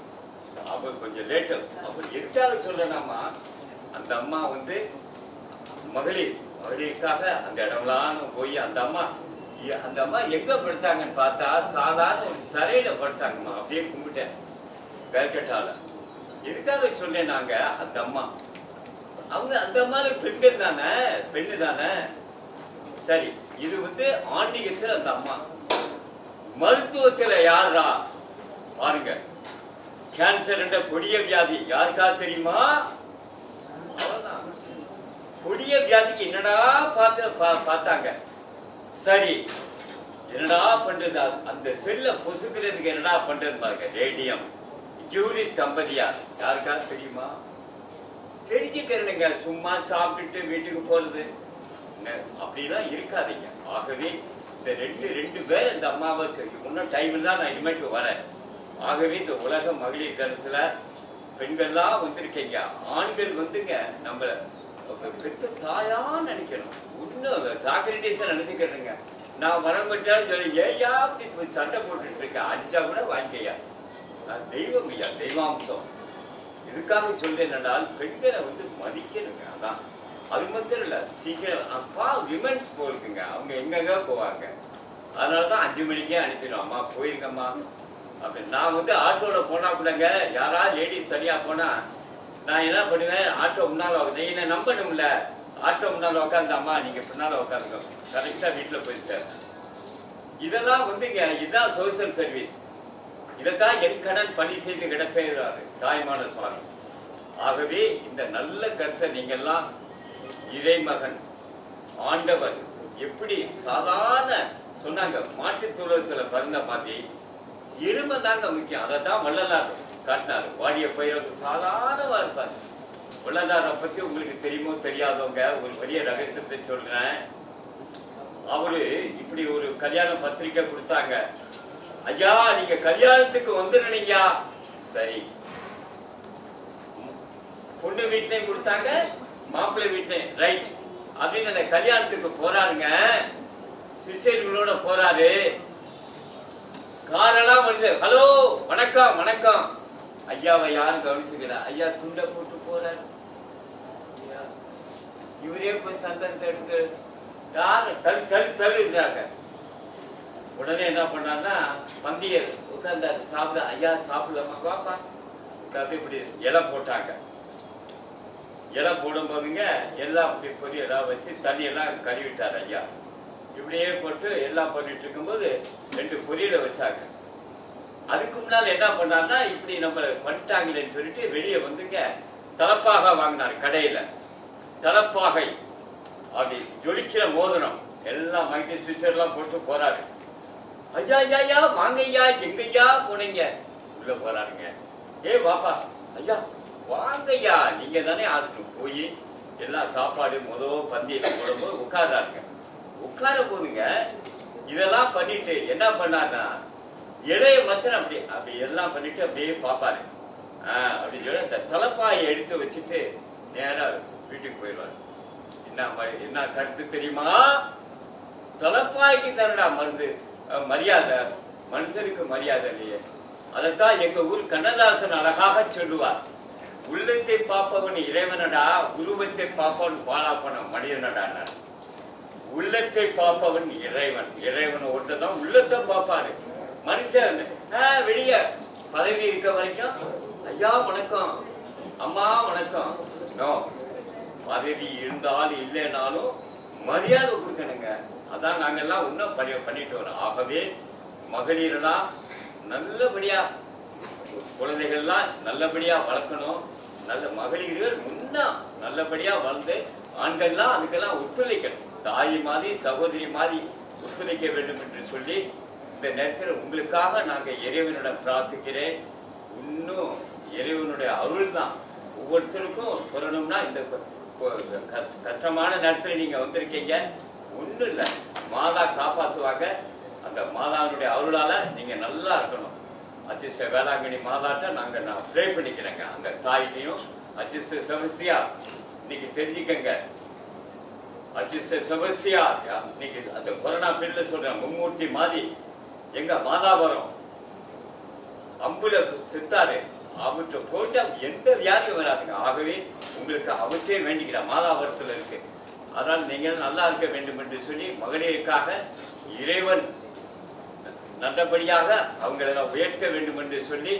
அவங்க கொஞ்சம் லேட்டஸ்ட். அவர் எதுக்காக சொல்றேனாமா, அந்த அம்மா மகளிருக்காக அந்த இடம்லாம் போய் அந்த அம்மா எங்க படுத்தாங்கன்னு பார்த்தா சாதாரண ஒரு தரையில படுத்தாங்கம்மா. அப்படியே கும்பிட்டேன் கல்கட்டால. எதுக்காக சொன்னேன் நாங்க, அந்த அம்மா அவங்க அந்த மாதிரி பெண்கள் தானே, பெண்ணு தானே. சரி, இது வந்து ஆன்மீகத்தில் அந்த அம்மா. மருத்துவத்தில் யாரா பாருங்க, கேன்சர் என்ற கொடிய வியாதி யாருக்கா தெரியுமா? அவ்வளவுதான். கொடிய வியாதிக்கு என்னடா பார்த்தாங்க. சரி, என்னடா பண்றது? அந்த செல்ல பொசுக்கிறதுக்கு என்னடா பண்றது பாருங்க. ரேடியம், யூரிக் தம்பதியார் யாருக்கா தெரியுமா? தெரிஞ்சுக்கிறேனுங்க. சும்மா சாப்பிட்டுட்டு வீட்டுக்கு போறது அப்படிலாம் இருக்காதீங்க. ஆகவே இந்த ரெண்டு பேர் இந்த அம்மாவை இன்னும் டைம் தான் நான் இனிமேட்டு வரேன். ஆகவே இந்த உலக மகளிர் தினத்துல பெண்கள்லாம் வந்திருக்கீங்க. ஆண்கள் வந்துங்க நம்மள பெத்த தாயா நினைக்கணும். இன்னும் சாக்ரட்டிஸா நினைச்சுக்கிறேங்க. நான் வரமாட்டான்னு சொல்லி ஏயா அப்படி சண்டை போட்டுட்டு இருக்கேன். அடிச்சா கூட வாங்கிக்கையா. நான் தெய்வம் ஐயா, தெய்வாம்சம். இதுக்காக சொல்றேன் என்றால் பெண்களை வந்து மதிக்கணுங்க. அதான். அது மட்டும் இல்ல, சீக்கிரம் அப்பா விமென்ஸ் போஇருக்குங்க. அவங்க எங்கெங்க போவாங்க. அதனாலதான் 5 மணிக்கே அனுப்பிடுவோம். அம்மா போயிருக்கம்மா அப்படி. நான் வந்து ஆட்டோட போனா கூடங்க, யாராவது லேடிஸ் தனியா போனா நான் என்ன பண்ணுவேன், ஆட்டோ முன்னால நீங்க நம்பணும்ல, ஆட்டோ முன்னால உட்காந்து அம்மா நீங்க பின்னால உட்காந்துங்க, கரெக்டா வீட்டுல போய் சார். இதெல்லாம் வந்துங்க, இதுதான் சோசியல் சர்வீஸ். இதைத்தான் என் கடன் பணி செய்து கிடக்கிறாரு தாய்மான சுவாமி. ஆகவே இந்த நல்ல கருத்தை நீங்கெல்லாம் இறைமகன் ஆண்டவர் எப்படி சாதாரண சொன்னாங்க, மாட்டுத் தொழுவத்துல பிறந்த மாதிரி எளிமை தாங்க முக்கியம். அதைத்தான் வள்ளலார் காட்டினாரு. வாடிய பயிருக்கு சாதாரணமா இருப்பாரு. வள்ளலாரை பத்தி உங்களுக்கு தெரியுமோ தெரியாதவங்க ஒரு பெரிய ரகசியத்தை சொல்றேன். அவரு இப்படி ஒரு கல்யாண பத்திரிக்கை கொடுத்தாங்க. ஐயா நீங்க கல்யாணத்துக்கு வந்துடுறீங்க. சரி, பொண்ணு வீட்லயும் கொடுத்தாங்க, மாப்பிள்ளை வீட்லயும் ரைட் அப்படின்னு அந்த கல்யாணத்துக்கு போறாருங்க. சிஷியர்களோட போறாரு. காரெல்லாம் வருது. ஹலோ வணக்கம் வணக்கம். ஐயாவை யாரும் கவனிச்சுக்கல. ஐயா துண்டை போட்டு போறாரு. இவரே போய் சந்தனத்தை எடுத்து யாரு தள்ளுறாங்க. உடனே என்ன பண்ணாருன்னா பந்தியர் உட்கார்ந்தாரு சாப்பிட. ஐயா சாப்பிடலாமா, வாப்பா உட்காந்து இப்படி இலை போட்டாங்க. இலை போடும் போதுங்க எல்லாம் அப்படி பொரியலா வச்சு தண்ணியெல்லாம் கழுவிட்டார் ஐயா. இப்படியே போட்டு எல்லாம் பண்ணிட்டு இருக்கும்போது 2 பொரியலை வச்சாங்க. அதுக்கு முன்னால் என்ன பண்ணாருன்னா இப்படி நம்ம பண்ணிட்டாங்களேன்னு சொல்லிட்டு வெளியே வந்துங்க தலப்பாக வாங்கினாரு கடையில. தலப்பாகை அப்படி ஜொலிக்கிற மோதிரம் எல்லாம் வாங்கி சிசர்லாம் போட்டு போறாரு. ஐயா ஐயா ஐயா வாங்க ஐயா, எங்கய்யா போனீங்க? உள்ள போறாருங்க. ஏ வாப்பா ஐயா வாங்கய்யா, நீங்க தானே ஆசனம் போய் எல்லாம் சாப்பாடு பந்தியில போடும்போது உட்கார்றாருங்க. உட்கார போதுங்க இதெல்லாம் பண்ணிட்டு என்ன பண்ணாருன்னா இலைய வச்சன அப்படி எல்லாம் பண்ணிட்டு அப்படியே பாப்பாரு. அப்படின்னு சொல்லி அந்த தலப்பாயை எடுத்து வச்சுட்டு நேரா வீட்டுக்கு போயிடுவாரு. என்ன கருத்து தெரியுமா? தலப்பாய்க்கு தரடா மருந்து மரியாதை, மனுஷனுக்கு மரியாதை இல்லையே. அதைத்தான் எங்க ஊர் கண்ணதாசன் அழகாக சொல்லுவார். உள்ளத்தை பார்ப்பவன் இறைவனடா, உருவத்தை பார்ப்பவன் பாலாப்பன மனிதனடா. உள்ளத்தை பார்ப்பவன் இறைவன். இறைவனை ஒருத்தான் உள்ளத்தை பார்ப்பாரு. மனுஷன் வெளிய பதவி இருக்க வரைக்கும் ஐயா வணக்கம், அம்மா வணக்கம். பதவி இருந்தாலும் இல்லைனாலும் மரியாதை கொடுக்கணுங்க. அதான் நாங்கெல்லாம் இன்னும் பண்ணிட்டு வரோம். ஆகவே மகளிரெல்லாம் நல்லபடியா, குழந்தைகள்லாம் நல்லபடியா வளர்க்கணும். நல்ல மகளிர்கள் முன்ன நல்லபடியா வளர்ந்து ஆண்கள்லாம் அதுக்கெல்லாம் ஒத்துழைக்கணும். தாய் மாதிரி சகோதரி மாதிரி ஒத்துழைக்க வேண்டும் என்று சொல்லி இந்த நேரத்தில் உங்களுக்காக நாங்க இறைவனிடம் பிரார்த்திக்கிறேன். இன்னும் இறைவனுடைய அருள் தான் ஒவ்வொருத்தருக்கும் சொல்லணும்னா இந்த கஷ்டமான நேரத்தில் நீங்க வந்திருக்கீங்க. ஒன்றும் இல்லை, மாதா காப்பாற்றுவாங்க. அந்த மாதாவுடைய அருளால நீங்க நல்லா இருக்கணும். அஜிஸ்ட வேளாங்கண்ணி மாதாட்ட நான் ப்ரே பண்ணிக்கிறேங்க. அந்த தாயிட்டையும் அஜிஸ்ட செபஸ்தியா இன்னைக்கு தெரிஞ்சுக்கங்க. அஜிஸ்ட செபஸ்தியா இன்னைக்கு அந்த கொரோனா பீரியட்ல சொல்றேன், மும்மூர்த்தி மாதிரி எங்க மாதாபுரம் அம்புல செத்தாரு. அவற்றை போட்டு எந்த வியாதியும் வராதுங்க. ஆகவே உங்களுக்கு அவற்றே வேண்டிக்கிறேன், மாதாபுரத்துல இருக்கு. அதனால் நீங்கள் நல்லா இருக்க வேண்டும் என்று சொல்லி மகளிருக்காக இறைவன் நல்லபடியாக அவங்களை உயர்த்த வேண்டும் என்று சொல்லி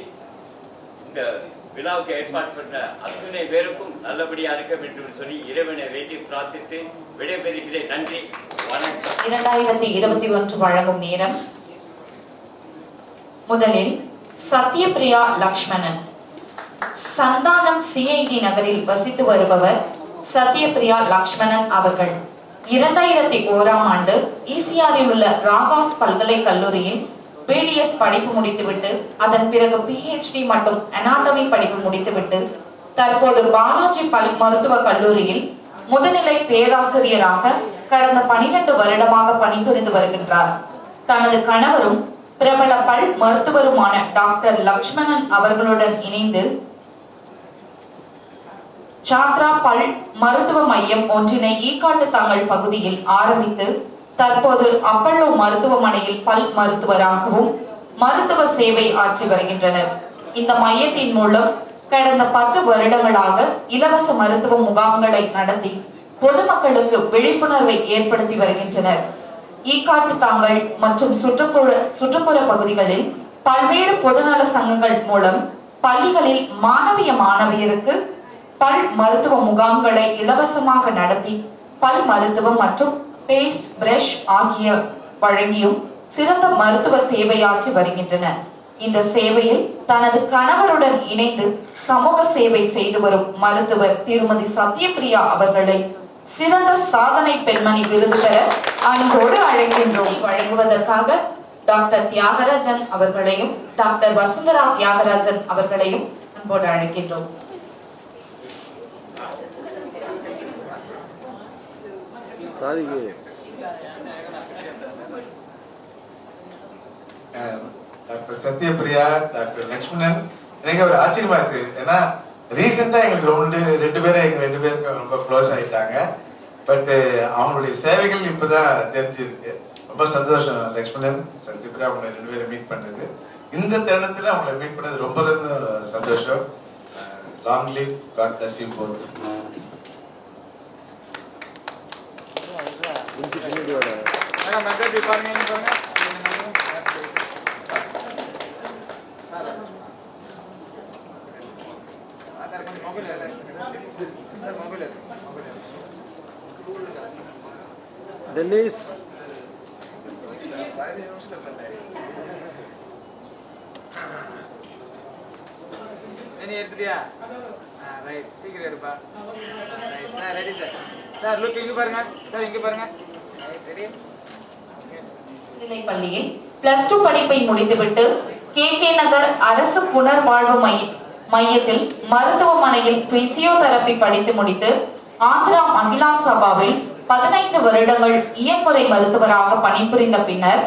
இந்த விழாவுக்கு ஏற்பாடு பண்ண அத்தனை பேருக்கும் நல்லபடியா இருக்க வேண்டும் என்று சொல்லி இறைவனை வேண்டி பிரார்த்தித்து விடைபெறுகிறேன். நன்றி, வணக்கம். 2021 வழங்கும் நேரம். முதலில் சத்யபிரியா லக்ஷ்மணன். சந்தானம் CID நகரில் வசித்து வருபவர் சத்யபிரியா லக்ஷ்மணன் அவர்கள் 2001ஆம் ஆண்டு ECRஇல் உள்ள ராகாஸ் பல்கலைக்கல்லூரியில் BDS படிப்பு முடித்துவிட்டு அதன் பிறகு PhD மற்றும் அனாட்டமி படிப்பு முடித்துவிட்டு தற்போது பாலாஜி பல் மருத்துவக் கல்லூரியில் முதுநிலை பேராசிரியராக கடந்த 12 வருடமாக பணிபுரிந்து வருகின்றார். தனது கணவரும் பிரபல பல் மருத்துவருமான டாக்டர் லக்ஷ்மணன் அவர்களுடன் இணைந்து சாத்ரா பல் மருத்துவ மையம் ஒன்றினை ஈக்காட்டு தாங்கல் பகுதியில் ஆரம்பித்து தற்போது அப்பல்லோ மருத்துவமனையில் பல் மருத்துவராகவும் மருத்துவ சேவை ஆற்றி வருகின்றனர். இந்த மையத்தின் மூலம் கடந்த 10 வருடங்களாக இலவச மருத்துவ முகாம்களை நடத்தி பொதுமக்களுக்கு விழிப்புணர்வை ஏற்படுத்தி வருகின்றனர். ஈக்காட்டு தாங்கல் மற்றும் சுற்றுப்புற பகுதிகளில் பல்வேறு பொதுநல சங்கங்கள் மூலம் பள்ளிகளில் மாணவியருக்கு பல் மருத்துவ முகாம்களை இலவசமாக நடத்தி பல் மருத்துவம் மற்றும் பேஸ்ட் பிரஷ் ஆகிய வழங்கியும் சிறந்த மருத்துவ சேவையாற்றி வருகின்றனர். இந்த சேவையில் தனது கணவருடன் இணைந்து சமூக சேவை செய்து வரும் மருத்துவர் திருமதி சத்யபிரியா அவர்களை சிறந்த சாதனை பெண்மணி விருது பெற அன்போடு அழைக்கின்றோம். வழங்குவதற்காக டாக்டர் தியாகராஜன் அவர்களையும் டாக்டர் வசுந்தரா தியாகராஜன் அவர்களையும் அன்போடு அழைக்கின்றோம். டாக்டர் சத்யபிரியா, டாக்டர் லக்ஷ்மணன் எனக்கு ஒரு ஆச்சரியமா இருக்கு. ஏன்னா ரீசெண்டா எங்களுக்கு ரெண்டு பேருக்கு ரொம்ப க்ளோஸ் ஆயிட்டாங்க. பட் அவங்களுடைய சேவைகள் இப்பதான் தெரிஞ்சிருக்கு. ரொம்ப சந்தோஷம் லக்ஷ்மணன், சத்யபிரியா அவங்களை 2 பேரும் மீட் பண்ணது. இந்த தருணத்துல அவங்களை மீட் பண்ணது ரொம்ப சந்தோஷம். Long live, God bless you both. Tennis எடுத்துட்டியா? ரைட், சீக்கிரம் எடுப்பா. Right sir, ready sir. Sir look இங்க பாருங்க. சார் இங்க பாருங்க. ரெடி. பள்ளியில் +2 படிப்பை முடித்துவிட்டு KK நகர் அரசு புனர்வாழ்வு மையத்தில் மருத்துவமனையில் பிசியோதெரபி படித்து முடித்து ஆந்திரா மகிழா சபாவில் 15 வருடங்கள் இயன்முறை மருத்துவராக பணிபுரிந்த பின்னர்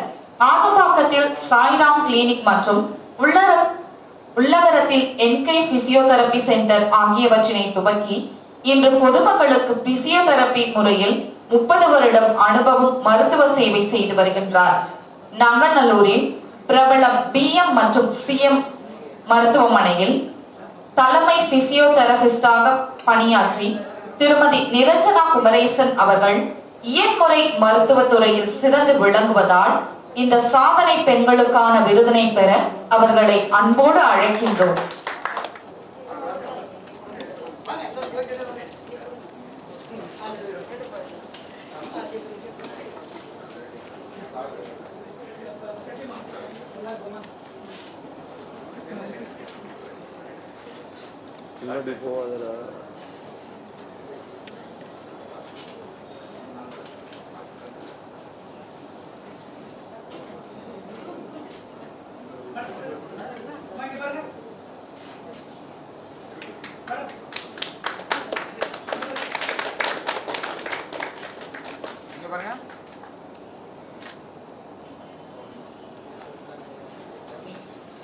ஆதம்பாக்கத்தில் சாய்ராம் கிளினிக் மற்றும் உள்ளகரத்தில் NK பிசியோதெரபி சென்டர் ஆகியவற்றினை துவக்கி இன்று பொதுமக்களுக்கு பிசியோதெரபி முறையில் 30 வருடம் அனுபவம் மருத்துவ சேவை செய்து வருகின்றார். நங்கநல்லூரில் பிரபலம் BM மற்றும் CM மருத்துவமனையில் தலைமை பிசியோதெரபிஸ்டாக பணியாற்றி திருமதி நிரஞ்சனா குமரேசன் அவர்கள் இயன்முறை மருத்துவத்துறையில் சிறந்து விளங்குவதால் இந்த சாதனை பெண்களுக்கான விருதினை பெற அவர்களை அன்போடு அழைக்கின்றோம்.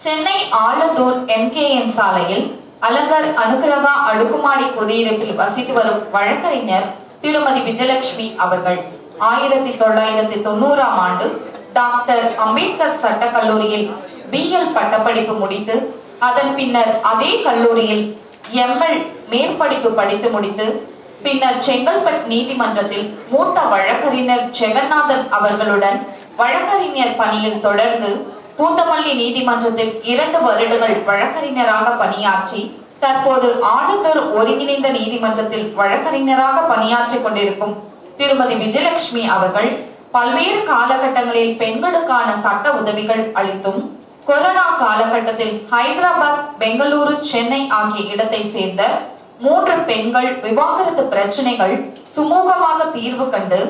சென்னை ஆலந்தூர் MKN சாலையில் அலங்கர் அனுகிரகா அடுக்குமாடி குடியிருப்பில் வசித்து வரும் வழக்கறிஞர் திருமதி விஜயலட்சுமி அவர்கள் 1990ஆம் ஆண்டு டாக்டர் அம்பேத்கர் சட்டக்கல்லூரியில் BL பட்டப்படிப்பு முடித்து அதன் பின்னர் அதே கல்லூரியில் ML மேற்படிப்பு படித்து முடித்து பின்னர் செங்கல்பட்டு நீதிமன்றத்தில் மூத்த வழக்கறிஞர் ஜெகநாதன் அவர்களுடன் வழக்கறிஞர் பணியில் தொடர்ந்து பூந்தமல்லி நீதிமன்றத்தில் 2 வருடங்கள் வழக்கறிஞராக பணியாற்றி தற்போது ஆலத்தூர் ஒருங்கிணைந்த நீதிமன்றத்தில் வழக்கறிஞராக பணியாற்றிக் கொண்டிருக்கும் திருமதி விஜயலட்சுமி அவர்கள் பல்வேறு காலகட்டங்களில் பெண்களுக்கான சட்ட உதவிகள் அளித்தும் கொரோனா காலகட்டத்தில் ஹைதராபாத், பெங்களூரு, சென்னை ஆகிய இடத்தை சேர்ந்த 3 பெண்கள் விவாகரத்து பிரச்சனைகள் சுமூகமாக தீர்வு கண்டு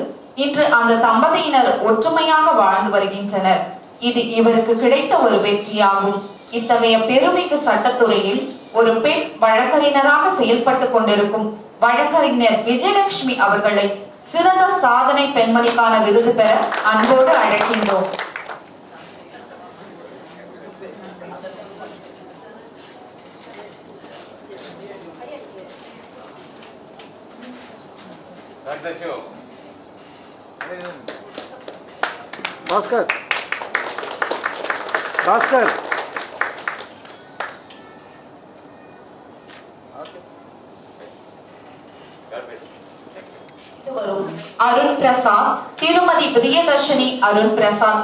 இன்று அந்த தம்பதியினர் ஒற்றுமையாக வாழ்ந்து வருகின்றனர். இது இவருக்கு கிடைத்த ஒரு வெற்றியாகும். இத்தகைய பெருமைக்கு சட்டத்துறையில் ஒரு பெண் வழக்கறிஞராக செயல்பட்டு கொண்டிருக்கும் வழக்கறிஞர் விஜயலட்சுமி அவர்களை சிறந்த சாதனை பெண்மணிக்கான விருது பெற அன்போடு அழைக்கின்றோம். भास्कर भास्कर அருண் பிரசாத், திருமதி பிரியதர்ஷினி அருண் பிரசாத்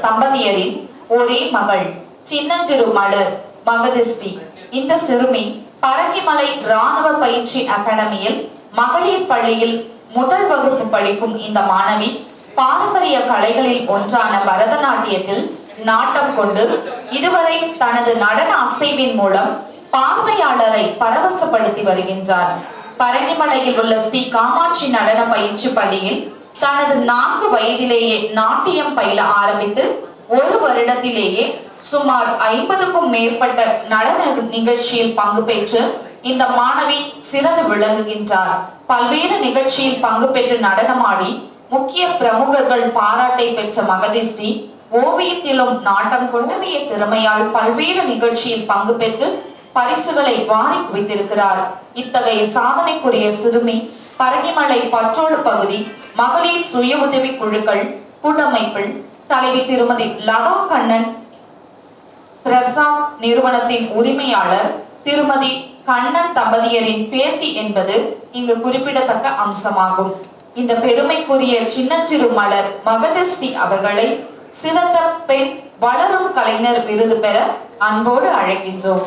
தம்பதியரின் ஒரே மகள் சின்னஞ்சிறு மலர் மகதிஸ்ரீ. இந்த சிறுமி பரங்கிமலை ராணுவ பயிற்சி அகாடமியில் மகளிர் பள்ளியில் முதல் வகுப்பு படிக்கும் இந்த மாணவி பாரம்பரிய கலைகளில் ஒன்றான பரதநாட்டியத்தில் நாட்டம் கொண்டு இதுவரை தனது நடன அசைவின் மூலம் பார்வையாளரை பரவசப்படுத்தி வருகின்றார். பரங்கிமலையில் உள்ள ஸ்ரீ காமாட்சி நடன பயிற்சி பள்ளியில் தனது 4 வயதிலேயே நாட்டியம் பயில ஆரம்பித்து 1 வருடத்திலேயே சுமார் 50க்கும் மேற்பட்ட நடன நிகழ்ச்சியில் பங்கு பெற்று இந்த மாணவி சிறந்து விளங்குகின்றார். பல்வேறு நிகழ்ச்சியில் பங்கு பெற்று நடனமாடி முக்கிய பிரமுகர்கள் பாராட்டை பெற்ற மகதிஸ்ரீ ஓவியத்திலும் நாட்டம் கொண்டவிய திறமையால் பல்வேறு நிகழ்ச்சியில் பங்கு பெற்று பரிசுகளை வாரி குவித்திருக்கிறார். இத்தகைய சாதனைக்குரிய சிறுமி பரங்கிமலை பற்றோடு பகுதி மகளிர் சுய உதவி குழுக்கள் கூட்டமைப்பில் தலைவி திருமதி லதா கண்ணன் பிரசாத் நிறுவனத்தின் உரிமையாளர் திருமதி கண்ணன் தம்பதியரின் பேத்தி என்பது இங்கு குறிப்பிடத்தக்க அம்சமாகும். இந்த பெருமைக்குரிய சின்னஞ்சிறு மலர் மகதிஸ்ரீ அவர்களை சிறந்த பெண் வளரும் கலைஞர் விருது பெற அன்போடு அழைக்கின்றோம்.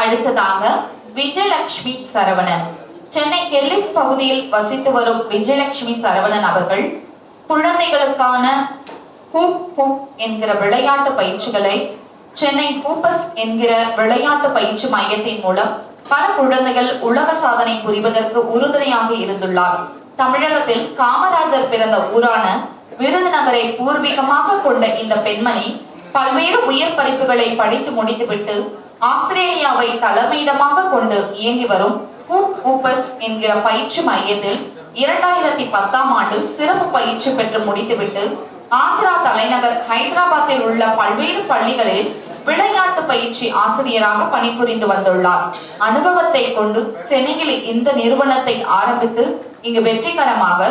அடுத்ததாக விஜயலட்சுமி சரவணன். சென்னை கெல்லிஸ் பகுதியில் வசித்து வரும் விஜயலட்சுமி சரவணன் அவர்கள் குழந்தைகளுக்கான ஹூப் ஹூப் என்கிற விளையாட்டு பயிற்சிகளை சென்னை ஹூப்பஸ் என்கிற விளையாட்டு பயிற்சி மையத்தின் மூலம் பல குழந்தைகள் உலக சாதனை புரிவதற்கு உறுதுணையாக இருந்துள்ளார். தமிழகத்தில் காமராஜர் பிறந்த ஊரான விருதுநகரை பூர்வீகமாக கொண்ட இந்த பெண்மணி பல்வேறு உயர் படிப்புகளை படித்து முடித்துவிட்டு ஆஸ்திரேலியாவை தலைமையிடமாக கொண்டு இயங்கி வரும் ஹூப் ஹூப்பஸ் என்கிற பயிற்சி மையத்தில் 2010ஆம் ஆண்டு சிறப்பு பயிற்சி பெற்று முடித்துவிட்டு ஆந்திரா தலைநகர் ஹைதராபாத்தில் உள்ள பல்வேறு பள்ளிகளில் விளையாட்டு பயிற்சி ஆசிரியராக பணிபுரிந்து வந்துள்ளார். அனுபவத்தை கொண்டு சென்னையில் இந்த நிறுவனத்தை ஆரம்பித்து இங்கு வெற்றிகரமாக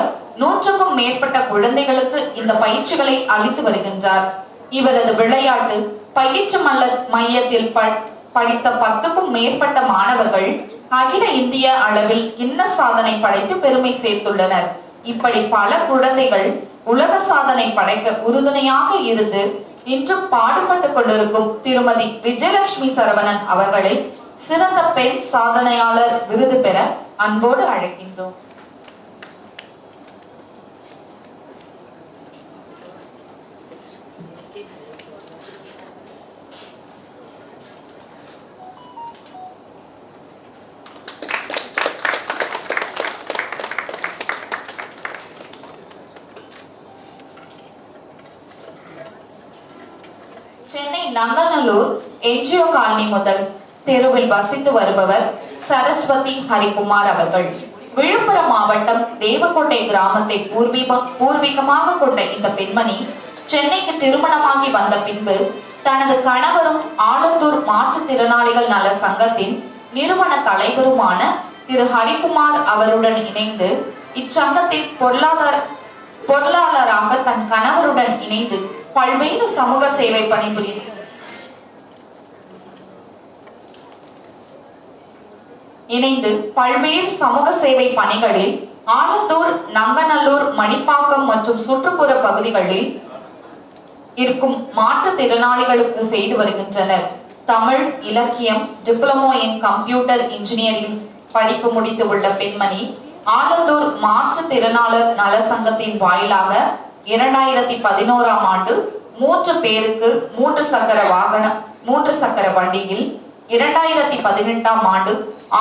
100க்கும் மேற்பட்ட குழந்தைகளுக்கு இந்த பயிற்சிகளை அளித்து வருகின்றார். இவரது விளையாட்டு பயிற்சி மையத்தில் படித்த 10க்கும் மேற்பட்ட மாணவர்கள் அகில இந்திய அளவில் கின்னஸ் சாதனை படைத்து பெருமை சேர்த்துள்ளனர். இப்படி பல குழந்தைகள் உலக சாதனை படைக்க உறுதுணையாக இருந்து இன்றும் பாடுபட்டு கொண்டிருக்கும் திருமதி விஜயலட்சுமி சரவணன் அவர்களை சிறந்த பெண் சாதனையாளர் விருது பெற அன்போடு அழைக்கின்றோம். சென்னை நங்கநல்லூர் என்ஜிஓ காலனி முதல் தெருவில் வசித்து வருபவர் சரஸ்வதி ஹரிகுமார் அவர்கள். விழுப்புரம் மாவட்டம் தேவக்கோட்டை கிராமத்தை பூர்வீகமாக கொண்ட இந்த பெண்மணி சென்னைக்கு திருமணமாகி வந்த பின்பு தனது கணவரும் ஆலந்தூர் மாற்றுத்திறனாளிகள் நல சங்கத்தின் நிறுவன தலைவருமான திரு ஹரிகுமார் அவருடன் இணைந்து இச்சங்கத்தின் பொருளாளராக தன் கணவருடன் இணைந்து பல்வேறு சமூக சேவை பணிகளில் ஆலந்தூர், நங்கநல்லூர், மணிப்பாக்கம் மற்றும் சுற்றுப்புற பகுதிகளில் இருக்கும் மாற்றுத்திறனாளிகளுக்கு செய்து வருகின்றனர். தமிழ், இலக்கியம், டிப்ளமோ இன் கம்ப்யூட்டர் இன்ஜினியரிங் படிப்பு முடித்து உள்ள பெண்மணி ஆலந்தூர் மாற்றுத்திறனாளர் நல சங்கத்தின் வாயிலாக 2011ஆம் ஆண்டு 3 பேருக்கு 3 சக்கர வண்டியில், 2018ஆம் ஆண்டு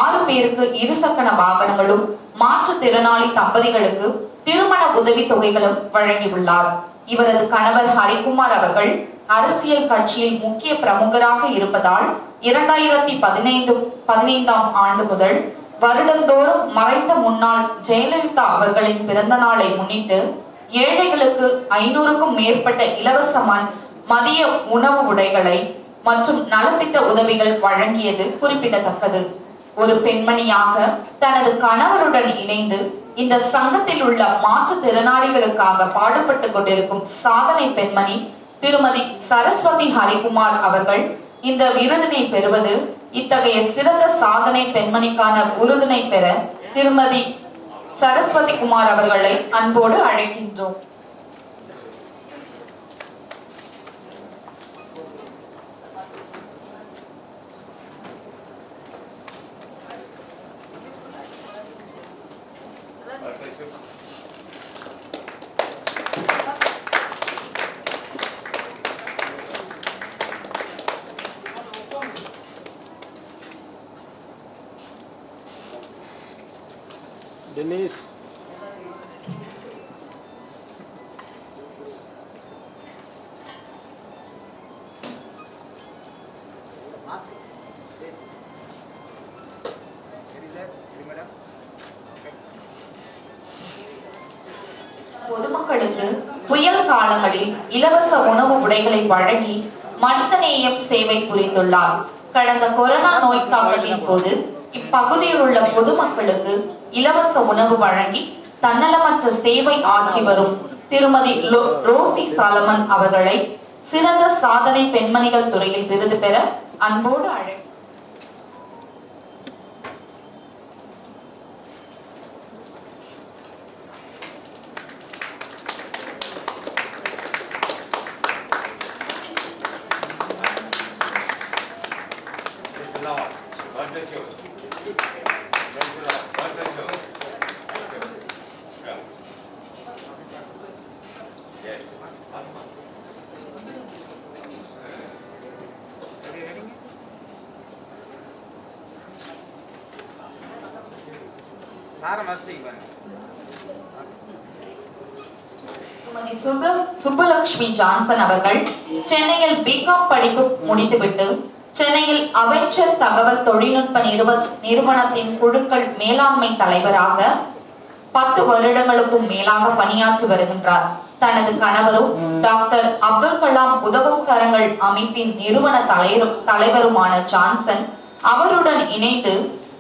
6 பேருக்கு 2 சக்கர வாகனங்களும், மாற்றுத்திறனாளி தம்பதிகளுக்கு திருமண உதவி தொகைகளும் வழங்கியுள்ளார். இவரது கணவர் ஹரிகுமார் அவர்கள் அரசியல் கட்சியில் முக்கிய பிரமுகராக இருப்பதால் 2015ஆம் ஆண்டு முதல் வருடந்தோறும் மறைந்த முன்னாள் ஜெயலலிதா அவர்களின் பிறந்த நாளை முன்னிட்டு ஏழைகளுக்கு 500க்கும் மேற்பட்ட இலவச மதிய உணவு உடைகளை மற்றும் நலத்திட்ட உதவிகள் வழங்கியது குறிப்பிடத்தக்கது. ஒரு பெண்மணியாக தனது கணவருடன் இணைந்து இந்த சங்கத்தில் உள்ள மாற்றுத்திறனாளிகளுக்காக பாடுபட்டு கொண்டிருக்கும் சாதனை பெண்மணி திருமதி சரஸ்வதி ஹரிகுமார் அவர்கள் இந்த விருதினை பெறுவது, இத்தகைய சிறந்த சாதனை பெண்மணிக்கான விருதினை பெற திருமதி சரஸ்வதி குமார் அவர்களை அன்போடு அழைக்கின்றோம். Denise. பொதுமக்களுக்கு புயல் காலங்களில் இலவச உணவு உடைகளை வழங்கி மனிதநேயம் சேவை புரிந்துள்ளார். கடந்த கொரோனா நோய் தாக்கத்தின் போது இப்பகுதியில் உள்ள பொதுமக்களுக்கு இலவச உணவு வழங்கி தன்னலமற்ற சேவை ஆற்றி வரும் திருமதி ரோசி சாலமன் அவர்களை சிறந்த சாதனை பெண்மணிகள் துறையில் விருது பெற அன்போடு அழைக்கிறோம். சுப்புலட்சுமி ஜான்சன் அவர்கள் சென்னையில் பிகாம் படிப்பு முடித்துவிட்டு சென்னையில் அவெஞ்சர் தகவல் தொழில்நுட்ப நிறுவனத்தின் குழுக்கள் மேலாண்மை தலைவராக 10 வருடங்களுக்கும் மேலாக பணியாற்றி வருகின்றார். தனது கணவரும் டாக்டர் அப்துல் கலாம் உதவும் கரங்கள் அமைப்பின் நிறுவன தலைவருமான ஜான்சன் அவருடன் இணைந்து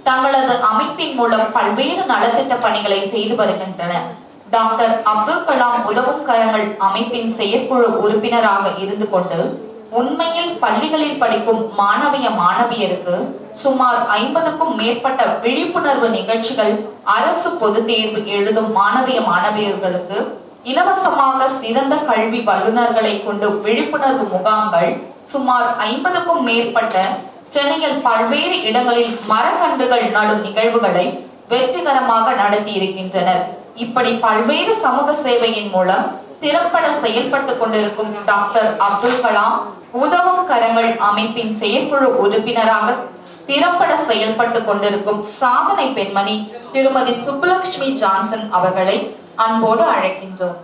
தங்களது அமைப்பின் மூலம் பல்வேறு நலத்திட்ட பணிகளை செய்து வருகின்றனர். டாக்டர் அப்துல் கலாம் உதவும் கரங்கள் அமைப்பின் செயற்குழு உறுப்பினராக இருந்து கொண்டு உண்மையில் பள்ளிகளில் படிக்கும் மாணவியருக்கு சுமார் 50க்கும் மேற்பட்ட விழிப்புணர்வு நிகழ்ச்சிகள், அரசு பொது தேர்வு எழுதும் மாணவியர்களுக்கு இலவசமாக சிறந்த கல்வி வல்லுநர்களை கொண்டு விழிப்புணர்வு முகாம்கள், சுமார் 50க்கும் மேற்பட்ட சென்னையில் பல்வேறு இடங்களில் மரக்கன்றுகள் நடும் நிகழ்வுகளை வெற்றிகரமாக நடத்தி இருக்கின்றனர். இப்படி பல்வேறு சமூக சேவையின் மூலம் திறம்பட செயல்பட்டுக் கொண்டிருக்கும் டாக்டர் அப்துல் கலாம் உதவும் கரங்கள் அமைப்பின் செயற்குழு உறுப்பினராக திறம்பட செயல்பட்டுக் கொண்டிருக்கும் சாதனை பெண்மணி திருமதி சுப்புலட்சுமி ஜான்சன் அவர்களை அன்போடு அழைக்கின்றோம்.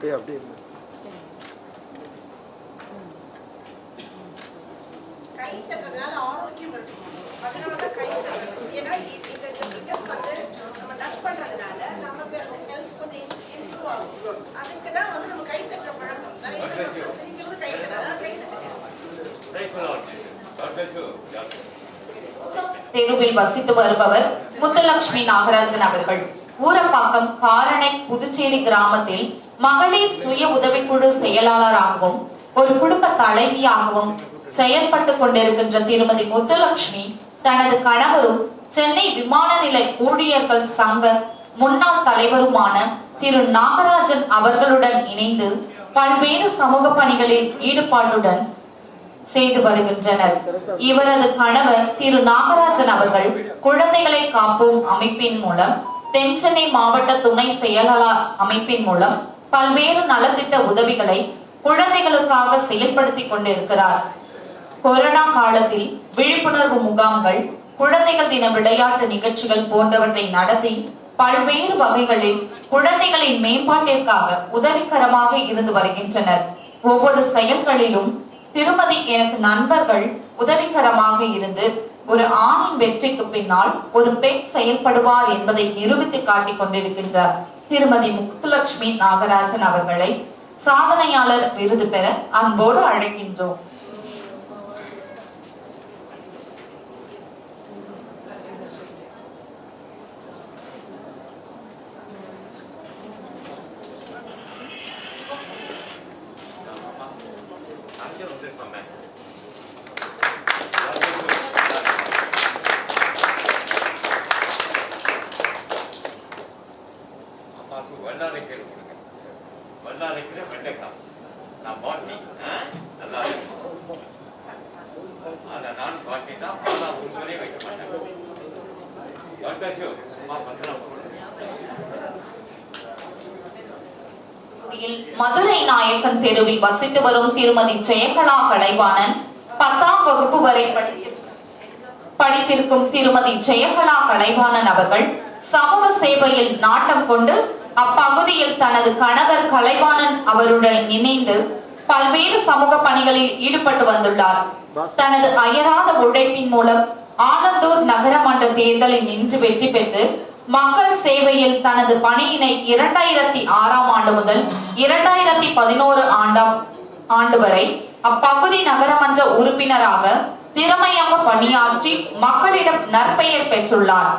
கை தட்டுறதுனால ஆரோக்கியம் இருக்கும். அதனால தான் கை தட்டுறது. ஏன்னா இந்த ஃபிங்கர்ஸ் வந்து நம்ம டச் பண்றதுனால நமக்கு ஹெல்த் வந்து இம்ப்ரூவ் ஆகும். அதுக்கு தான் வந்து நம்ம கை தட்டுற பழக்கம். நிறைய பேர் சிரிக்கிறது கை தட்டுறதுனால கை தட்டுறது. தெருவில் வசித்து வருபவர் முத்துலட்சுமி நாகராஜன் அவர்கள். ஊரப்பாக்கம் காரணை புதுச்சேரி கிராமத்தில் மகளிர் சுய உதவிக்குழு செயலாளராகவும் ஒரு குடும்ப தலைவியாகவும் செயல்பட்டு கொண்டிருக்கின்ற திருமதி முத்துலட்சுமி தனது கணவரும் சென்னை விமான நிலைய ஊழியர்கள் சங்க முன்னாள் தலைவருமான திரு நாகராஜன் அவர்களுடன் இணைந்து பல்வேறு சமூக பணிகளில் ஈடுபாட்டுடன் செய்து வருகின்றனர். இவரது கணவர் திரு நாகராஜன் அவர்கள் குழந்தைகளை காப்போம் அமைப்பின் மூலம் தென்சென்னை மாவட்ட துணை செயலாளர் அமைப்பின் மூலம் பல்வேறு நலத்திட்ட உதவிகளை குழந்தைகளுக்காக செயல்படுத்தி கொண்டிருக்கிறார். கொரோனா காலத்தில் விழிப்புணர்வு முகாம்கள், குழந்தைகள் தின விளையாட்டு நிகழ்ச்சிகள் போன்றவற்றை நடத்தி பல்வேறு வகைகளில் குழந்தைகளின் மேம்பாட்டிற்காக உதவிகரமாக இருந்து வருகின்றனர். ஒவ்வொரு செயல்களிலும் திருமதி எனக்கு நண்பர்கள் உதவிகரமாக இருந்து ஒரு ஆணின் வெற்றிக்கு பின்னால் ஒரு பெண் செயல்படுவார் என்பதை நிரூபித்து காட்டிக் கொண்டிருக்கின்றார். திருமதி முத்துலட்சுமி நாகராஜன் அவர்களை சாதனையாளர் விருது பெற அன்போடு அழைக்கின்றோம். மதுரை நாயக்கன் தெருவில் வசித்து வரும் திருமதி ஜெயகலா கலைவாணன் 10ஆம் வகுப்பு வரை படித்திருக்கும் திருமதி ஜெயகலா கலைவாணன் அவர்கள் சமூக சேவையில் நாட்டம் கொண்டு அப்பகுதியில் தனது கணவர் கலைவாணன் அவருடன் இணைந்து பல்வேறு சமூக பணிகளில் ஈடுபட்டு வந்துள்ளார். தனது அயராத உழைப்பின் மூலம் ஆனந்தூர் நகரமன்ற தேர்தலில் நின்று வெற்றி பெற்று மக்கள் சேவையில் தனது பணியினை 2006ஆம் ஆண்டு முதல் 2011 ஆண்டு வரை அப்பகுதி நகரமன்ற உறுப்பினராக திறமையாக பணியாற்றி மக்களிடம் நற்பெயர் பெற்றுள்ளார்.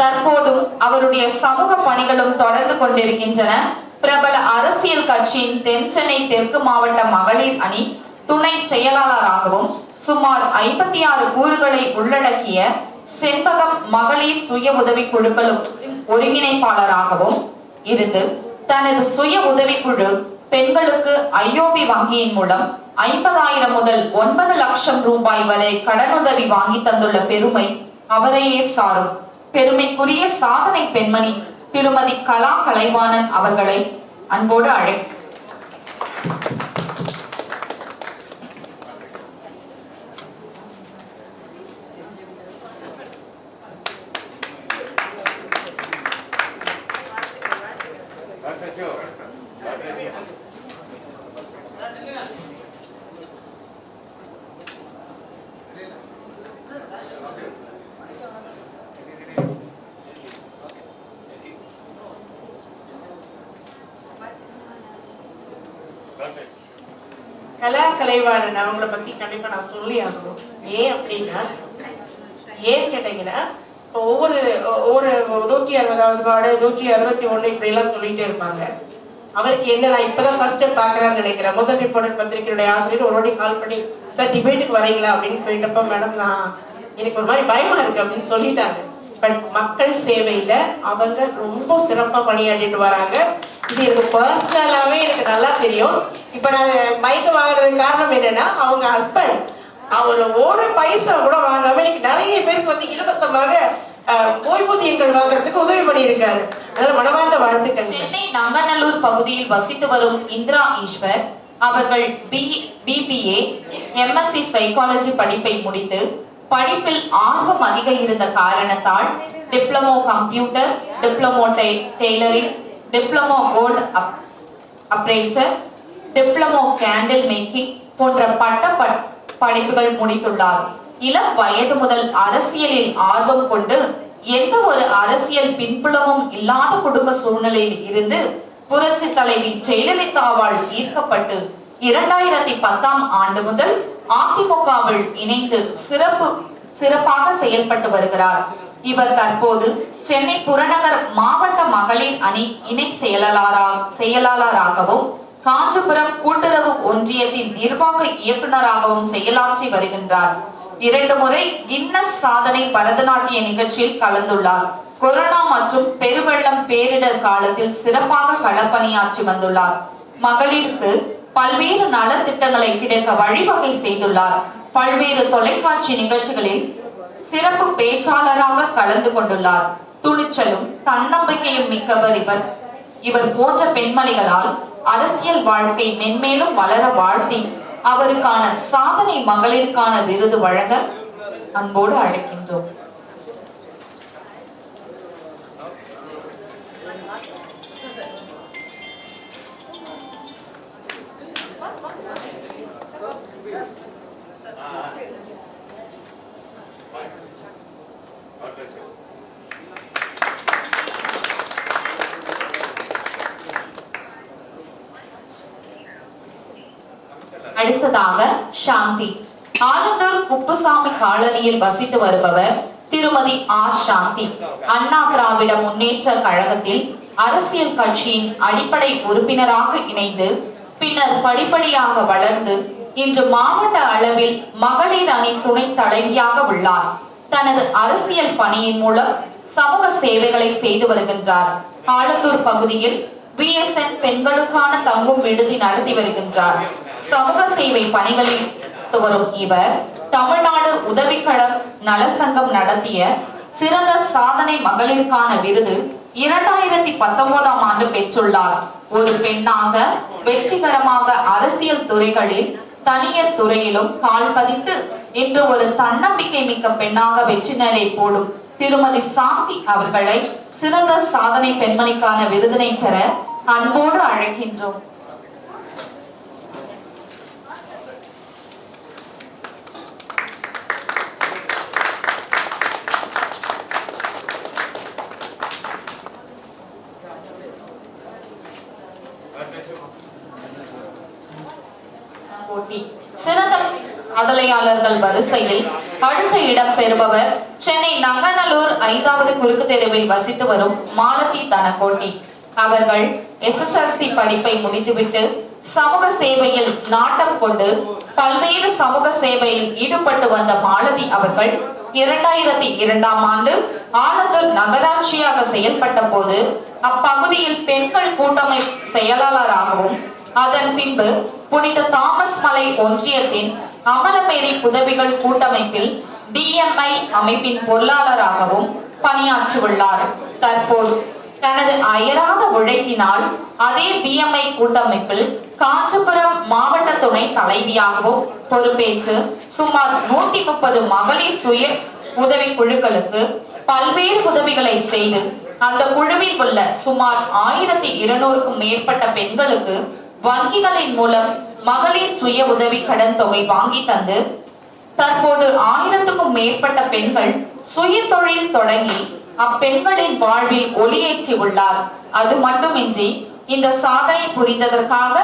தற்போதும் அவருடைய சமூக பணிகளும் தொடர்ந்து கொண்டிருக்கின்றன. பிரபல அரசியல் கட்சியின் தென்சென்னை தெற்கு மாவட்ட மகளிர் அணி துணை செயலாளராகவும் சுமார் 56 கூறுகளை உள்ளடக்கிய செண்பகம் மகளிர் சுய உதவி குழுக்களும் ஒருங்கிணைப்பாளராகவும் இருந்து தனது சுய உதவிக்குழு பெண்களுக்கு IOB வங்கியின் மூலம் 50,000 முதல் 9 லட்சம் ரூபாய் வரை கடனுதவி வாங்கி தந்துள்ள பெருமை அவரையே சாரும். பெருமைக்குரிய சாதனை பெண்மணி திருமதி கலா கலைவாணன் அவர்களை அன்போடு அழைக்கிறேன். கலா கலைவாணன் அவங்கள பத்தி கண்டிப்பா நான் சொல்லி ஆகணும். ஏன் அப்படின்னா, ஏன் கேட்டீங்கன்னா ஒவ்வொரு 160வது வார்டு 161 இப்படி எல்லாம் சொல்லிட்டே இருப்பாங்க. அவருக்கு என்ன, நான் இப்பதான் ஃபர்ஸ்ட் பாக்குறான்னு நினைக்கிறேன். முதல் ரிப்போர்ட் பத்திரிகையுடைய ஆசிரியர் ஒரு வாட்டி கால் பண்ணி, சார் டிபேட்டுக்கு வரீங்களா அப்படின்னு கேட்டப்ப, மேடம் நான் எனக்கு ஒரு மாதிரி பயமா இருக்கு அப்படின்னு சொல்லிட்டாங்க. பட் மக்கள் சேவையில அவங்க ரொம்ப சிறப்பா பணியாற்றிட்டு வராங்க. இது எனக்கு பர்சனலாவே எனக்கு நல்லா தெரியும். இப்ப நான் மைக்க வாங்குறதுக்கு காரணம் என்னன்னா, அவங்க ஹஸ்பண்ட் அவர் ஒரு பைசா கூட வாங்காம இன்னைக்கு நிறைய பேருக்கு வந்து இலவசமாக ஓய்வூதியங்கள் வாங்குறதுக்கு உதவி பண்ணியிருக்காரு. அதனால மனமார்ந்த வாழ்த்துக்கள். சென்னை நங்கநல்லூர் பகுதியில் வசித்து வரும் இந்திரா ஈஸ்வர் அவர்கள் BBA MSc சைக்காலஜி படிப்பை முடித்து படிப்பில் ஆர்வம் அதிகம் இருந்த காரணத்தால் diploma computer, diploma tailoring, diploma gold appraiser, diploma candle making போன்ற படிப்புகள் முடித்துள்ளார். இளம் வயது முதல் அரசியலில் ஆர்வம் கொண்டு எந்த ஒரு அரசியல் பின்புலமும் இல்லாத குடும்ப சூழ்நிலையில் இருந்து புரட்சி தலைவி ஜெயலலிதாவால் ஈர்க்கப்பட்டு 2010ஆம் ஆண்டு முதல் அதிமுகவில் இணைந்து சிறப்பாக செயல்பட்டு வருகிறார். இவர் தற்போது சென்னை புறநகர் மாவட்ட மகளிர் அணி இணை செயலாளராகவும் காஞ்சிபுரம் கூட்டுறவு ஒன்றியத்தின் நிர்வாக இயக்குநராகவும் செயலாற்றி வருகின்றார். 2 முறை கின்னஸ் சாதனை பரதநாட்டிய நிகழ்ச்சியில் கலந்துள்ளார். கொரோனா மற்றும் பெருவெள்ளம் பேரிடர் காலத்தில் சிறப்பாக களப்பணியாற்றி வந்துள்ளார். மகளிருக்கு பல்வேறு நலத்திட்டங்களை கிடைக்க வழிவகை செய்துள்ளார். பல்வேறு தொலைக்காட்சி நிகழ்ச்சிகளில் சிறப்பு பேச்சாளராக கலந்து கொண்டுள்ளார். துணிச்சலும் தன்னம்பிக்கையும் மிக்கவர் இவர் போன்ற பெண்மணிகளால் அரசியல் வாழ்க்கை மென்மேலும் வளர வாழ்த்தி அவருக்கான சாதனை மகளிருக்கான விருது வழங்க அன்போடு அழைக்கின்றோம். அடுத்ததாக சாந்தி. ஆனந்தூர் குப்புசாமி காலனியில் வசித்து வருபவர் திருமதி ஆர் சாந்தி. அண்ணா திராவிட முன்னேற்ற கழகத்தில் அரசியல் கட்சியின் அடிப்படை உறுப்பினராக இணைந்து பின்னர் படிப்படியாக வளர்ந்து இன்று மாவட்ட அளவில் மகளிர் அணி துணை தலைவியாக உள்ளார். தனது அரசியல் பணியின் மூலம் சமூக சேவைகளை செய்து வருகின்றார். ஆலந்தூர் பகுதியில் BSN பெண்களுக்கான தங்கும் விடுதி நடத்தி வருகின்றார். சமூக சேவை பணிகளில் வரும் இவர் தமிழ்நாடு உதவிக்கழக நலசங்கம் நடத்திய சிறந்த சாதனை மகளிருக்கான விருது 2019ஆம் ஆண்டு பெற்றுள்ளார். ஒரு பெண்ணாக வெற்றிகரமாக அரசியல் துறைகளில் தனியார் துறையிலும் கால் பதித்து இன்று ஒரு தன்னம்பிக்கை மிக்க பெண்ணாக வெற்றி நடை போடும் திருமதி சாந்தி அவர்களை சிறந்த சாதனை பெண்மணிக்கான விருதினை பெற அன்போடு அழைக்கின்றோம். சிறந்த சாதனையாளர்கள் வரிசையில் அடுத்த இடம் பெறுபவர் சென்னை நங்கநல்லூர் 5வது குறுக்கு தெருவில் வசித்து வரும் மாலதி தனகோட்டி. அவர்கள் SSLC படிப்பை முடித்துவிட்டு சமூக சேவையில் நாட்டம் கொண்டு பல்வேறு சமூக சேவையில் ஈடுபட்டு வந்த மாலதி அவர்கள் 2002ஆம் ஆண்டு ஆனந்தூர் நகராட்சியாக செயல்பட்ட போது அப்பகுதியில் பெண்கள் கூட்டமைப்பு செயலாளராகவும் அதன் பின்பு புனித தாமஸ் மலை ஒன்றியத்தின் அமலமேரி புதவிகள் கூட்டமைப்பில் DMI அமைப்பின் பொருளாளராகவும் பணியாற்றியுள்ளார். தற்போது தனது அயராத உழைப்பினால் அதே BMI கூட்டமைப்பில் காஞ்சிபுரம் மாவட்ட துணை தலைவியாகவும் பொறுப்பேற்று சுமார் 130 மகளிர் சுய உதவி குழுக்களுக்கு பல்வேறு உதவிகளை செய்து அந்த குழுவில் உள்ள சுமார் 1200க்கும் மேற்பட்ட பெண்களுக்கு வங்கிகளின் மூலம் மகளிர் சுய உதவி கடன் தொகை வாங்கி தந்து தற்போது 1000க்கும் மேற்பட்ட பெண்கள் சுய தொழில் தொடங்கி அப்பெண்களின் வாழ்வில் ஒளியேற்றி உள்ளார். அது மட்டுமின்றி இந்த சாதனை புரிந்ததற்காக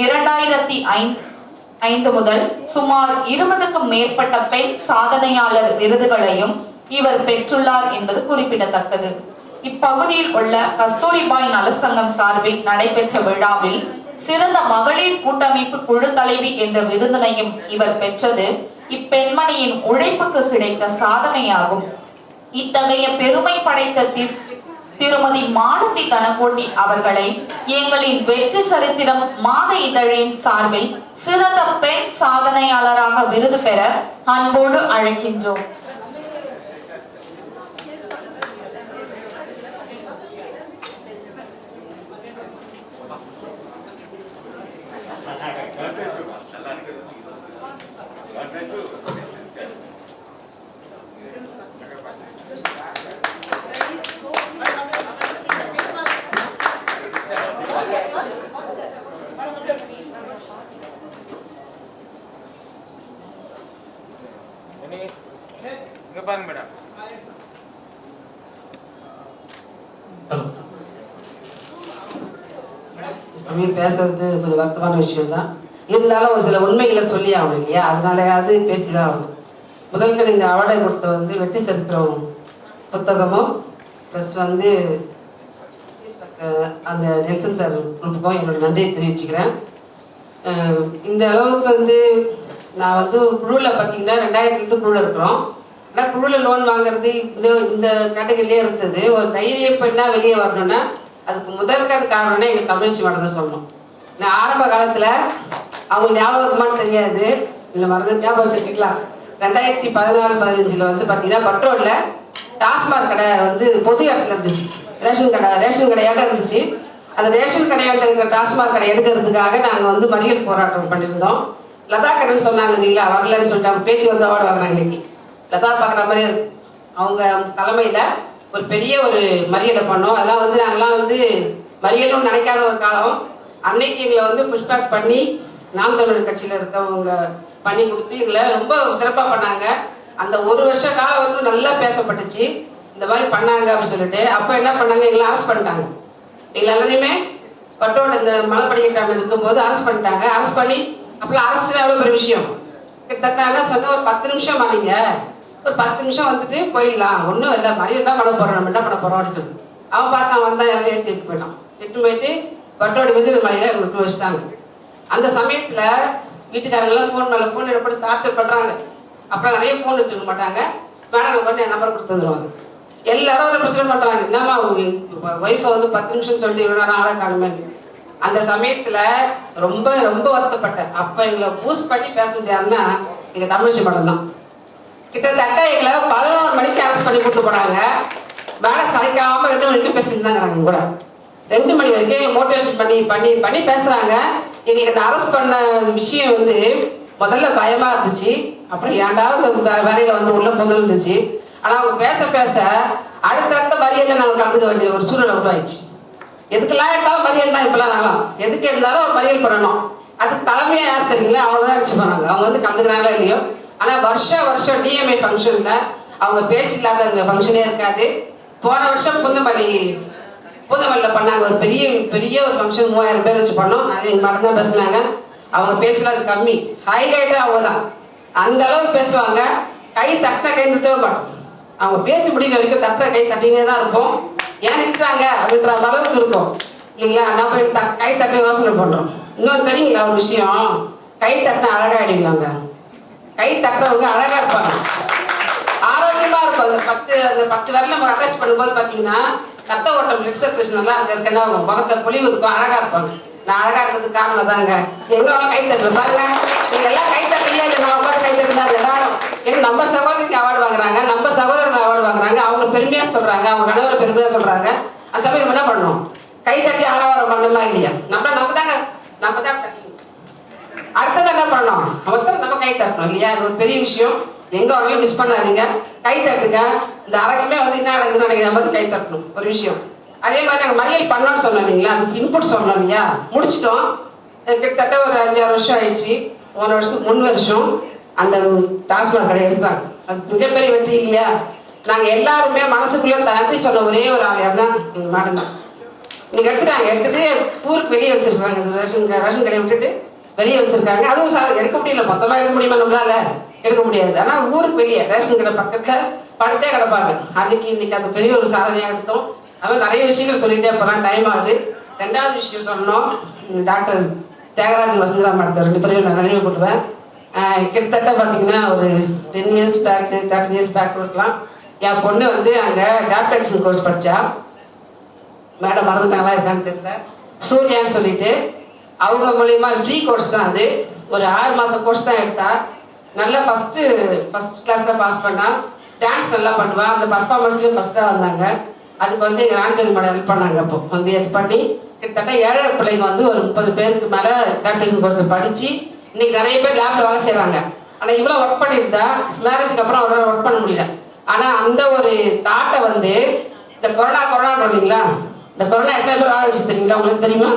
2005 முதல் சுமார் 20க்கும் மேற்பட்ட பெண் சாதனையாளர் விருதுகளையும் இவர் பெற்றுள்ளார் என்பது குறிப்பிடத்தக்கது. இப்பகுதியில் உள்ள கஸ்தூரிபாய் நலசங்கம் சார்பில் நடைபெற்ற விழாவில் சிறந்த மகளிர் கூட்டமைப்பு குழு தலைவி என்ற விருதினையும் இவர் பெற்றது இப்பெண்மணியின் உழைப்புக்கு கிடைத்த சாதனையாகும். இத்தகைய பெருமை படைத்த திருமதி மாலதி தனகோட்டி அவர்களை எங்களின் வெற்றி சரித்திரம் மாத இதழின் சார்பில் சிறந்த பெண் சாதனையாளராக விருது பெற அன்போடு அழைக்கின்றோம். சமயம் பேசுறது கொஞ்சம் வருத்தமான விஷயம் தான். இருந்தாலும் ஒரு சில உண்மைகளை சொல்லி ஆகணும் இல்லையா, அதனாலயாவது பேசிதான் ஆகணும். முதல்கள் இந்த அவார்டை கொடுத்த வந்து வெற்றி சரித்திரம் புத்தகமும் ப்ளஸ் வந்து அந்த நெல்சன் சார் குரூப்புக்கும் என்னோட நன்றியை தெரிவிச்சுக்கிறேன். இந்த அளவுக்கு வந்து நான் வந்து குழுவில் பார்த்தீங்கன்னா 2000 குழுவில் இருக்கிறோம். ஆனால் குழுவில் லோன் வாங்குறது இந்த கேட்டகரியிலே இருந்தது. ஒரு தைரியம் பெண்ணாக வெளியே வரணும்னா அதுக்கு முதல் காரணம்னா எங்கள் தமிழ்ச்சி மேடம் தான் சொல்லணும். நான் ஆரம்ப காலத்தில் அவங்க ஞாபகம் இருக்குமான்னு தெரியாது, இல்லை மறந்து ஞாபகம் வச்சுருக்கலாம். 2014-15 வந்து பார்த்தீங்கன்னா பட்ரோலில் டாஸ்மாக் கடை வந்து பொது இடத்துல இருந்துச்சு. ரேஷன் கடையாக இருந்துச்சு. அந்த ரேஷன் கடையாட்ட இருக்கிற டாஸ்மாக் கடை எடுக்கிறதுக்காக நாங்கள் வந்து மறியல் போராட்டம் பண்ணியிருந்தோம். லதா கரன் சொன்னாங்க இல்லைங்களா, வரலன்னு சொல்லிட்டு அவங்க பேத்தி வந்து அவார்டு வாங்கினாங்க. இன்னைக்கு லதா பார்க்குற மாதிரியே இருக்கு. அவங்க தலைமையில் ஒரு பெரிய ஒரு மறியலை பண்ணோம். அதெல்லாம் வந்து நாங்கள்லாம் வந்து மறியலும் நினைக்காத ஒரு காலம். அன்னைக்கு எங்களை வந்து புஷ்பேக் பண்ணி நாம் தமிழர் கட்சியில் இருக்கவங்க பண்ணி கொடுத்து எங்களை ரொம்ப சிறப்பாக பண்ணாங்க. அந்த ஒரு வருஷ காலம் வந்து நல்லா பேசப்பட்டுச்சு இந்த மாதிரி பண்ணாங்க அப்படின்னு சொல்லிட்டு. அப்போ என்ன பண்ணாங்க, எங்களை அரெஸ்ட் பண்ணிட்டாங்க. எங்களை எல்லாரையுமே பட்டோட இந்த மலைப்படிக்கிட்டாங்க இருக்கும்போது அரெஸ்ட் பண்ணிட்டாங்க. அரெஸ்ட் பண்ணி அப்போலாம் அரசு எவ்வளோ பெரிய விஷயம். கிட்டத்தட்ட என்ன சொன்னால் ஒரு 10 நிமிஷம் ஆனீங்க, ஒரு 10 நிமிஷம் வந்துட்டு போயிடலாம், ஒன்றும் இல்லை மறியல் தான் பண்ண போகிறோம், நம்ம என்ன பண்ண போகிறோம் அப்படின்னு சொல்லி அவன் பார்த்தான். வந்தான் எல்லாம் ஏற்றிட்டு போயிட்டான். எட்டு போயிட்டு பட்டோட விதிர மலையில் எங்களுக்கு வச்சுட்டாங்க. அந்த சமயத்தில் வீட்டுக்காரங்களாம் ஃபோன் மேலே ஃபோன் எடுப்படி டார்ச்சர் பண்ணுறாங்க. அப்புறம் நிறைய ஃபோன் வச்சுருக்க மாட்டாங்க. மேடம் நம்பர் என் நம்பர் கொடுத்து வந்துடுவாங்க. எல்லாரும் ஒரு பிரச்சனை பண்ணுறாங்க, என்னம்மா ஒய்ஃபை வந்து 10 நிமிஷம் சொல்லிட்டு இவ்வளோ நேரம் ஆளை காணுமே. அந்த சமயத்தில் ரொம்ப ரொம்ப வருத்தப்பட்டேன். அப்போ எங்களை பூஸ்ட் பண்ணி பேசுறது யாருன்னா எங்கள் தமிழ்ச்சி மேடம் தான். கிட்டத்தட்ட எங்களை 11 மணிக்கு அரெஸ்ட் பண்ணி கூப்பிட்டு போனாங்க. வேலை சளைக்காமல் 2 மணிக்கு பேசிட்டு தாங்கிறாங்க. கூட 2 மணி வரைக்கும் மோட்டிவேஷன் பண்ணி பண்ணி பண்ணி பேசுகிறாங்க. எங்களுக்கு இந்த அரெஸ்ட் பண்ண விஷயம் வந்து முதல்ல பயமாக இருந்துச்சு. அப்புறம் ஏண்டாவது வேலையில் வந்து உள்ள பொண்ணு இருந்துச்சு. ஆனால் அவங்க பேச பேச அடுத்தடுத்த மறியலில் நாங்கள் கலந்துக்க வேண்டிய ஒரு சூழ்நிலை உருவாயிடுச்சு. எதுக்கெல்லாம் எடுத்தாலும் மறியல் தான். இப்போலாம் நாங்களாம் எதுக்கு இருந்தாலும் ஒரு மறியல் பண்ணணும். அதுக்கு தலைமையாக யார் தெரியுங்களா, அவங்க தான் அடிச்சு போனாங்க. அவங்க வந்து கலந்துக்கிறாங்களா இல்லையோ, ஆனால் வருஷம் டிஎம்ஏ ஃபங்க்ஷனில் அவங்க பேச்சு இல்லாத அங்கே ஃபங்க்ஷனே இருக்காது. போன வருஷம் புதுமல்லியில் பண்ணாங்க. ஒரு பெரிய ஒரு ஃபங்க்ஷன் 3000 பேர் வச்சு பண்ணோம். அது எங்கள் மட்டும் தான் பேசுனாங்க. அவங்க பேசல அது கம்மி, ஹைலைட்டாக அவங்க தான். அந்த அளவுக்கு பேசுவாங்க. கை தட்டின கை நிறுத்தவே மாட்டோம். அவங்க பேசி முடிக்கிற வரைக்கும் தட்டின கை தட்டினே தான் இருப்போம். ஏன் நிறுத்துறாங்க அப்படின்ற அளவுக்கு இருக்கும் இல்லைங்களா. நான் போய் கை தட்டி யோசனை பண்ணுறோம். இன்னொன்று தெரியுங்களா ஒரு விஷயம், கை தட்டின அழகாயிடுங்களாங்க. கை தட்டுறவங்க அழகாக இருப்பாங்க, ஆரோக்கியமாக இருக்கும். அந்த 10 விரல நம்ம அட்டாச் பண்ணும்போது பார்த்தீங்கன்னா ரத்த ஓட்டம் பிளட் சர்க்குலேஷன் எல்லாம் அங்கே இருக்கேன்னா அவங்க முகத்தை பொலிவு இருக்கும், அழகாக இருப்பாங்க. நான் அழகாக இருக்கிறதுக்கு காரணம் தாங்க. எங்கே கை தட்டுற பாருங்க, நீங்கள் எல்லாம் கை தட்டலையே இல்லை, நான் உட்காந்து கை தட்டுனாங்க எல்லாரும். ஏன்னா நம்ம சகோதரிக்கு அவார்டு வாங்குறாங்க, நம்ம சகோதரன் அவார்டு வாங்குறாங்க, அவங்க பெருமையாக சொல்கிறாங்க, அவங்க கணவரை பெருமையாக சொல்கிறாங்க. அந்த சமயம் என்ன பண்ணணும், கை தட்டி ஆலவாரம் பண்ணணுமா இல்லையா. நம்ம தான் தட்டி அடுத்தது என்ன பண்ணோம், மொத்தம் நம்ம கை தட்டணும் இல்லையா. அது ஒரு பெரிய விஷயம். எங்க அவங்களையும் மிஸ் பண்ணாதீங்க, கை தட்டுங்க. இந்த அரங்கமே வந்து என்ன நடக்குது நினைக்கிற மாதிரி கை தட்டணும் ஒரு விஷயம். அதே மாதிரி நாங்கள் மறியல் பண்ணோம்னு சொன்னோம் இல்லைங்களா, அதுக்கு இன்புட் சொன்னோம் இல்லையா, முடிச்சிட்டோம். கிட்டத்தட்ட ஒரு 5-6 வருஷம் ஆயிடுச்சு. 1 வருஷத்துக்கு 3 வருஷம் அந்த டாஸ்மாக் கடை எடுத்தாங்க. அது மிகப்பெரிய வெற்றி இல்லையா. நாங்கள் எல்லாருமே மனசுக்குள்ளே நன்றி சொன்ன ஒரே ஒரு ஆள் தான் எங்கள் மேடம் தான். இன்னைக்கு எடுத்துட்டு ஊருக்கு வெளியே வச்சிருக்காங்க. இந்த ரேஷன் கடையை விட்டுட்டு வெளியே வச்சிருக்காங்க. அதுவும் சார் எடுக்க முடியல, மொத்தமாக எடுக்க முடியுமா நம்மளால, எடுக்க முடியாது. ஆனால் ஊருக்கு வெளியே ரேஷன் கடை பக்கத்தில் படுத்தே கிடப்பாங்க. இன்னைக்கு அது பெரிய ஒரு சாதனையாக எடுத்தோம். அது நிறைய விஷயங்கள் சொல்லிட்டே போகலாம், டைம் ஆகுது. 2வது விஷயம் சொல்லணும், டாக்டர் தியாகராஜன் வசுந்தரா மேடத்தை 2 பேரையும் நான் நினைவு கூட்டுவேன். கிட்டத்தட்ட பார்த்தீங்கன்னா ஒரு 10 இயர்ஸ் பேக்கு 13 இயர்ஸ் பேக் இருக்கலாம். என் பொண்ணு வந்து அங்கே டாக்டர் கோர்ஸ் படித்தா, மேடம் மறந்துட்டாங்களா இருக்கான்னு தெரியல, சூர்யான்னு சொல்லிட்டு அவங்க மூலியமா ஃப்ரீ கோர்ஸ் தான். அது ஒரு 6 மாதம் கோர்ஸ் தான் எடுத்தா. நல்லா ஃபஸ்ட் கிளாஸில் பாஸ் பண்ணா. டான்ஸ் நல்லா பண்ணுவா. அந்த பர்ஃபார்மன்ஸ்லேயும் ஃபஸ்ட்டாக வந்தாங்க. அதுக்கு வந்து எங்கள் ராஞ்சல் மேடம் ஹெல்ப் பண்ணாங்க. அப்போ வந்து ஹெல்ப் பண்ணி கிட்டத்தட்ட 7 பிள்ளைங்க வந்து ஒரு 30 பேருக்கு மேலே டாக்டரிங் கோர்ஸ் படித்து இன்னைக்கு நிறைய பேர் லேபில் வேலை செய்கிறாங்க. ஆனால் இவ்வளோ ஒர்க் பண்ணியிருந்தா மேரேஜுக்கு அப்புறம் அவரால் ஒர்க் பண்ண முடியல. ஆனால் அந்த ஒரு தாட்டை வந்து இந்த கொரோனா இல்லைங்களா, இந்த கொரோனா எத்தனை பேர் ஆரம்பிச்சு தெரியுங்களா உங்களுக்கு தெரியுமா.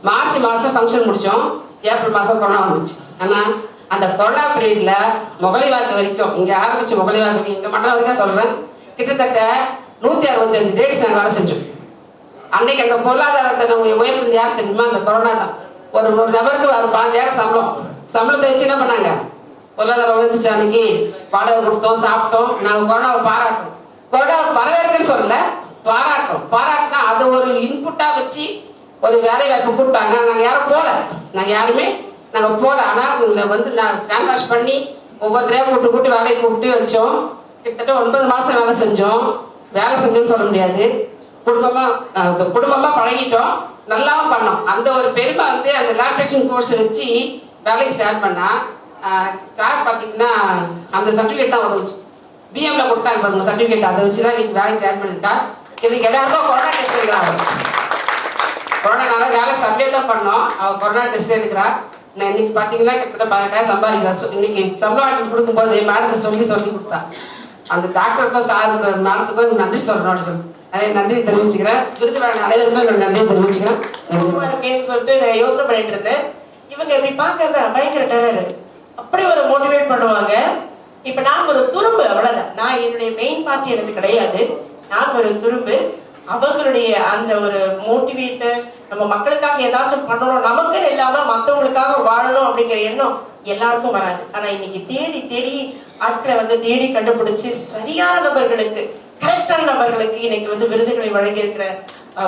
மார்ச் மாதம் ஃபங்க்ஷன் முடித்தோம், ஏப்ரல் மாதம் கொரோனா வந்துச்சு. ஆனால் அந்த கொரோனா பீரியடில் முகலிவாக்கு வரைக்கும் இங்கே ஆரம்பித்து முகலிவாக்கு இங்கே மட்டும் வரைக்கும் சொல்கிறேன், கிட்டத்தட்ட 165 டேட்ஸ் நாங்கள் வேலை செஞ்சோம். அன்னைக்கு அந்த பொருளாதாரத்தை நம்ம உயர்ந்தது யார் தெரியுமா? அந்த கொரோனா தான். ஒரு நபருக்கு 15,000 சம்பளத்தை வச்சு என்ன பண்ணாங்க? பொருளாதாரம் வந்துச்சு. அன்னைக்கு வாடகை கொடுத்தோம், சாப்பிட்டோம். நாங்கள் கொரோனாவை பாராட்டோம். கொரோனாவை வரவேற்கன்னு சொல்லல, பாராட்டினா அதை ஒரு இன்புட்டா வச்சு ஒரு வேலை வாய்ப்பு கூப்பிட்டாங்க. நாங்கள் யாரும் போகல, நாங்கள் போகல. ஆனால் இவங்களை வந்து நான் ஹேண்ட் வாஷ் பண்ணி ஒவ்வொருத்தரையாக கூப்பிட்டு வேலையை கூப்பிட்டு வச்சோம். கிட்டத்தட்ட 9 மாதம் வேலை செஞ்சோம்னு சொல்ல முடியாது. குடும்பமாக பழகிட்டோம், நல்லாவும் பண்ணோம். அந்த ஒரு பெருமை வந்து அந்த லேப்டேஷன் கோர்ஸ் வச்சு வேலைக்கு ஷேர் பண்ணா சார் பார்த்தீங்கன்னா அந்த சர்டிஃபிகேட் தான் உதவுச்சு. பிஎம்ல கொடுத்தாங்க பாருங்க சர்டிஃபிகேட், அதை வச்சு தான் இன்னைக்கு வேலைக்கு ஷேர் பண்ணியிருக்கா. இதுக்கு எல்லாருக்கும் கொரோனா டெஸ்ட் எடுக்கிறாங்க. கொரோனானால வேலை சர்வே தான் பண்ணோம். அவள் கொரோனா டெஸ்ட் எடுக்கிறா. நான் இன்னைக்கு பார்த்தீங்கன்னா கிட்டத்தட்ட 18,000 சம்பாதிக்கிறேன். இன்னைக்கு சம்பளம் கொடுக்கும்போது மேடத்தை சொல்லி கொடுத்தா. அந்த டாக்டருக்கும் சாருக்கும் மேடத்துக்கும் நன்றி சொல்லணும். நிறைய நன்றி தெரிவிச்சுக்கிறேன். விருது வேலை அனைவருக்கும் நன்றி தெரிவிச்சுக்கிறேன். சொல்லிட்டு நான் யோசனை பண்ணிட்டு இருந்தேன். இவங்க இப்படி பார்க்கறத பயங்கர டெரர், அப்படி ஒரு மோட்டிவேட் பண்ணுவாங்க. இப்ப நான் ஒரு துரும்பு, அவ்வளவுதான். நான் என்னுடைய மெயின் பார்ட்டி எனக்கு கிடையாது. நான் ஒரு துரும்பு. அவங்களுடைய அந்த ஒரு மோட்டிவேட்டு, நம்ம மக்களுக்காக ஏதாச்சும் பண்ணணும், நமக்குன்னு இல்லாம மற்றவங்களுக்காக வாழணும் அப்படிங்கிற எண்ணம் எல்லாருக்கும் வராது. ஆனா இன்னைக்கு தேடி ஆட்களை வந்து தேடி கண்டுபிடிச்சு சரியான நபர்களுக்கு, கரெக்டான நபர்களுக்கு இன்னைக்கு வந்து விருதுகளை வழங்கியிருக்கிற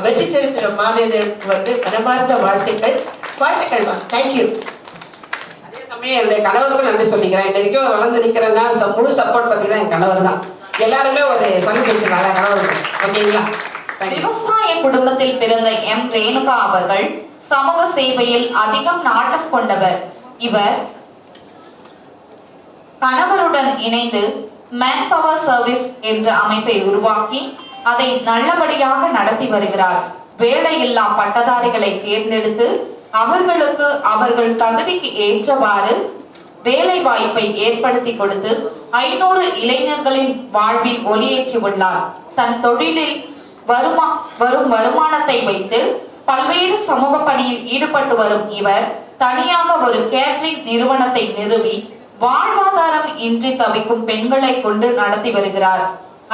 வெற்றி சரித்திர மாநிலத்துக்கு வந்து மனமார்ந்த வாழ்த்துக்கள்மா. தேங்க்யூ. அதே சமயம் என்னுடைய கணவருக்கும் நன்றி சொல்லிக்கிறேன். இன்னைக்கும் வளர்ந்து நிற்கிறேன்னா முழு சப்போர்ட் பார்த்தீங்கன்னா என் கணவர் தான். எல்லாருமே ஒரு சொல்லி வச்சுருக்காங்க கணவருக்கு. ஓகேங்களா? விவசாய குடும்பத்தில் பிறந்த எம் ரேணுகா அவர்கள் சமூக சேவையில் அதிகம் நாட்டம் கொண்டவர். இவர் கணவருடன் இணைந்து மேன் பவர் சர்வீஸ் என்ற அமைப்பை உருவாக்கி அதை நல்லபடியாக நடத்தி வருகிறார். வேலையில்லா பட்டதாரிகளை தேர்ந்தெடுத்து அவர்களுக்கு அவர்கள் தகுதிக்கு ஏற்றவாறு வேலை வாய்ப்பை ஏற்படுத்தி கொடுத்து 500 இளைஞர்களின் வாழ்வில் ஒளியேற்றி உள்ளார். தன் தொழிலில் வரும் வருமானத்தை வைத்து பல்வேறு சமூக பணியில் ஈடுபட்டு வரும் இவர் தனியாக ஒரு கேட்டரிங் நிறுவனத்தை நிறுவி வாழ்வாதாரம் இன்றி தவிக்கும் பெண்களை கொண்டு நடத்தி வருகிறார்.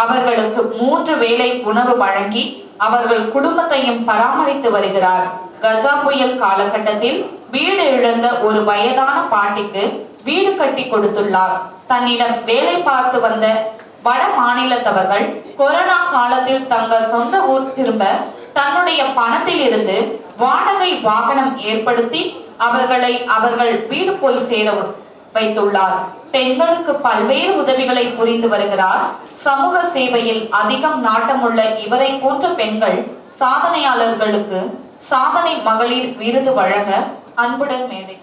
அவர்களுக்கு 3 வேளை உணவு வழங்கி அவர்கள் குடும்பத்தையும் பராமரித்து வருகிறார். கஜா புயல் காலகட்டத்தில் வீடு இழந்த ஒரு வயதான பாட்டிக்கு வீடு கட்டி கொடுத்துள்ளார். தன்னிடம் வேலை பார்த்து வந்த வட மாநிலத்தவர்கள் கொரோனா காலத்தில் தங்க சொந்த ஊர் திரும்ப தன்னுடைய பணத்தில் இருந்து வாடகை வாகனம் ஏற்படுத்தி அவர்கள் வீடு போய் சேர வைத்துள்ளார். பெண்களுக்கு பல்வேறு உதவிகளை புரிந்து வருகிறார். சமூக சேவையில் அதிகம் நாட்டமுள்ள இவரை போன்ற பெண்கள் சாதனையாளர்களுக்கு சாதனை மகளிர் விருது வழங்க அன்புடன் மேடை.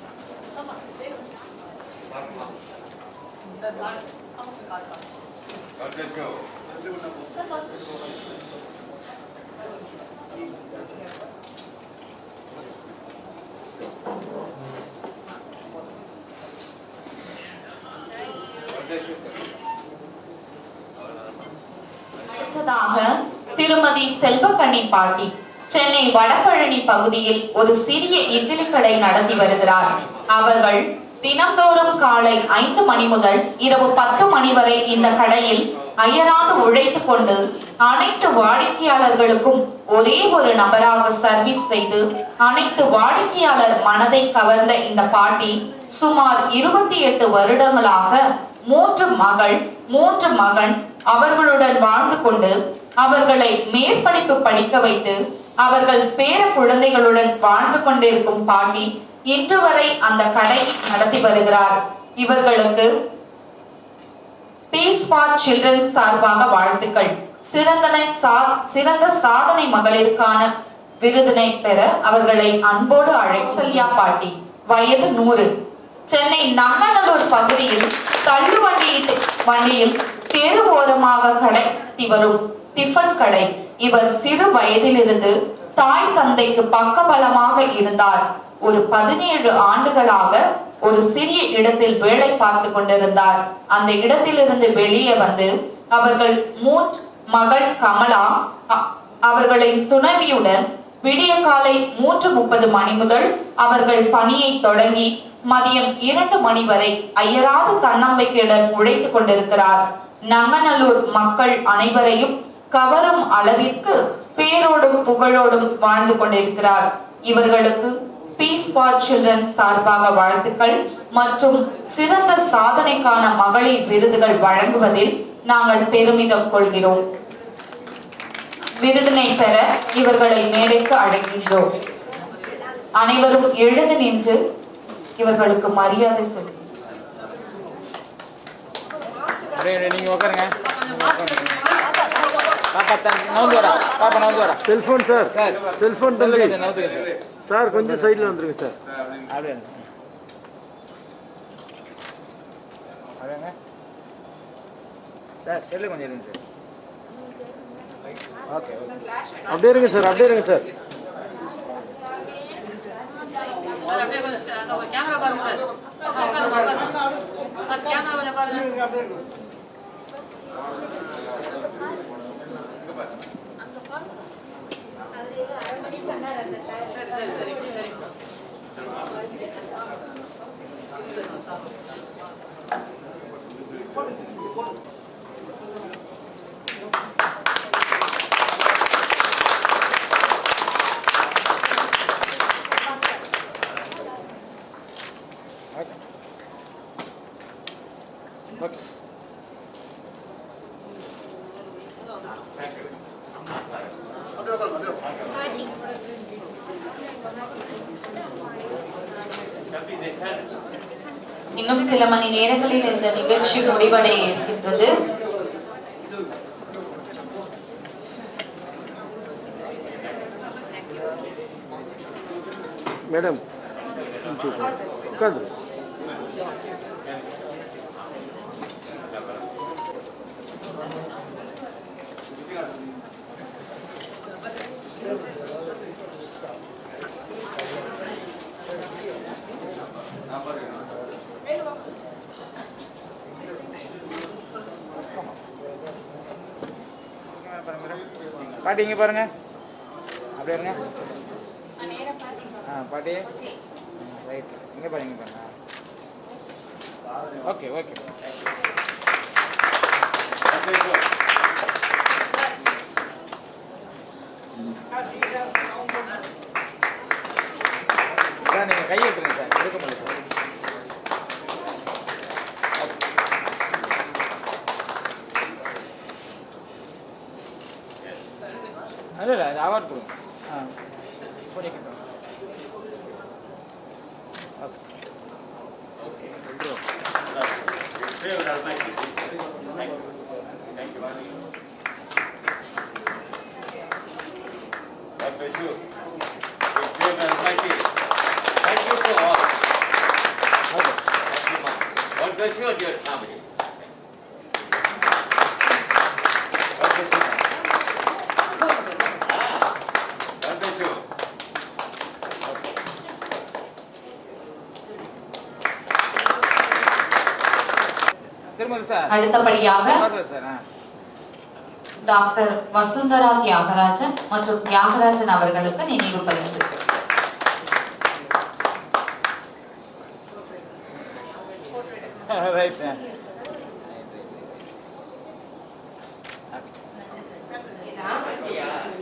அடுத்ததாக திருமதி செல்வக்கண்ணி பாட்டி சென்னை வடபழனி பகுதியில் ஒரு சிறிய இட்லி கடை நடத்தி வருகிறார். அவர்கள் தினந்தோறும் காலை 5 மணி முதல் இரவு 10 மணி வரை இந்த கடையில் அயராது உழைத்துக் கொண்டு அனைத்து வாடிக்கையாளர்களுக்கும் ஒரே ஒரு நபராக சர்வீஸ் செய்து அனைத்து வாடிக்கையாளர் மனதை கவர்ந்த இந்த பாட்டி சுமார் 28 வருடங்களாக 3 மகள் 3 மகன் அவர்களுடன் வாழ்ந்து கொண்டு அவர்களை மேற்படிப்பு படிக்க வைத்து அவர்கள் பேர குழந்தைகளுடன் வாழ்ந்து கொண்டிருக்கும் பாட்டி இன்று வரை அந்த கடை நடத்தி வருகிறார். இவர்களுக்கு பீஸ் ஃபார் சில்ட்ரன் சார்பாக வாழ்த்துக்கள். சிறந்த சாதனை மகளிருக்கான விருதினை பெற அவர்களை அன்போடு அழைசல்யா பாட்டி, வயது 100, சென்னை நங்கநல்லூர் பகுதியில் தள்ளு வண்டியில் தெரு ஓரமாக கடத்தி வரும் டிஃபன் கடை. இவர் சிறு வயதிலிருந்து தாய் தந்தைக்கு பக்கபலமாக இருந்தார். ஒரு 17 ஆண்டுகளாக ஒரு சிறிய இடத்தில் வேலை பார்த்து கொண்டிருந்தார். அந்த இடத்திலிருந்து வெளியே வந்து அவர்கள் மகள் கமலா அவர்களின் துணைவியுடன் விடிய காலை 3:30 மணி முதல் அவர்கள் பணியை தொடங்கி மதியம் 2 மணி வரை அயராது தன்னம்பிக்கையுடன் உழைத்துக் கொண்டிருக்கிறார். நங்கநல்லூர் மக்கள் அனைவரையும் கவரும் அளவிற்கு பேரோடும் புகழ் புகழோடும் வாழ்ந்து கொண்டிருக்கிறார். இவர்களுக்கு பீஸ் ஃபார் சில்ட்ரன் சார்பாக வாழ்த்துக்கள் மற்றும் சிறந்த சாதனைக்கான மகளிர் விருதுகள் வழங்குவதில் நாங்கள் பெருமிதம் கொள்கிறோம். விருதினை பெற இவர்களை மேடைக்கு அழைக்கின்றோம். அனைவரும் எழுந்து நின்று இவர்களுக்கு மரியாதை செலுத்தும். நீங்க உட்காருங்க. பாப்பா நவுந்து வரா. செல்போன் சார், செல்போன் தம்பி நவுந்துங்க சார். சார் கொஞ்சம் சைடுல வந்துருங்க சார். அப்படியே அப்படியேங்க சார். செல்லு கொஞ்சம் இருங்க சார். Okay okay. அப்படியே இருங்க சார், அப்படியே இருங்க சார். அப்படியே கொஞ்சம் கேமரா பாருங்க சார். கேமரா கொஞ்சம் பாருங்க. இன்னும் சில மணி நேரங்களில் இந்த நிகழ்ச்சி முடிவடைய இருக்கின்றது. மேடம் உட்காந்து பாட்டி இங்கே பாருங்க. அப்படியே இருங்க. பாட்டி ரைட். இங்கே பாருங்க, இங்கே பாருங்க. Okay okay. சார் நீங்கள் கை எடுத்துருங்க சார். எடுக்க முடியல சார். இல்லை அது அவார்ட் கொடுங்க. பண்ணிக்கிட்டோம். அடுத்தபடியாக டாக்டர் வசுந்தரா தியாகராஜன் மற்றும் தியாகராஜன் அவர்களுக்கு நினைவு பரிசு.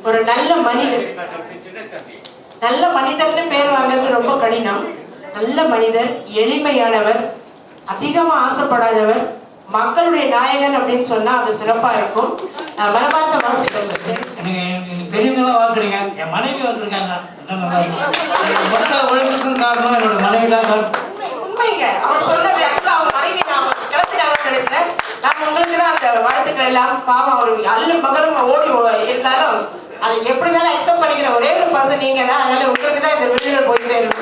ஒரு நல்ல மனிதர், நல்ல மனிதர்னு பேர் வாங்குறது ரொம்ப கடினம். நல்ல மனிதர், எளிமையானவர், அதிகமா ஆசைப்படாதவர், மக்களுடைய நாயகன் அப்படின்னு சொன்னா அது சிறப்பா இருக்கும். மனமார்ந்த வாழ்த்துக்கள் சார். பெரியவங்களாம் வாழ்த்துறீங்க. என் மனைவி வந்திருக்காங்க. மொத்த உழைப்புக்கும் காரணம் என்னோட மனைவி தான் சார். உண்மைங்க, அவர் சொன்னது அவங்க மனைவி நாம கிளப்பினாங்க நினைச்சேன். நான் உங்களுக்கு தான் அந்த வாழ்த்துக்கள் எல்லாம். பாவம் அவர் அல்ல மகளும் ஓடி இருந்தாலும் அதை எப்படினாலும் அக்செப்ட் பண்ணிக்கிற ஒரே ஒரு பர்சன் நீங்க தான். அதனால உங்களுக்கு தான் இந்த விருதுகள் போய் சேரும்.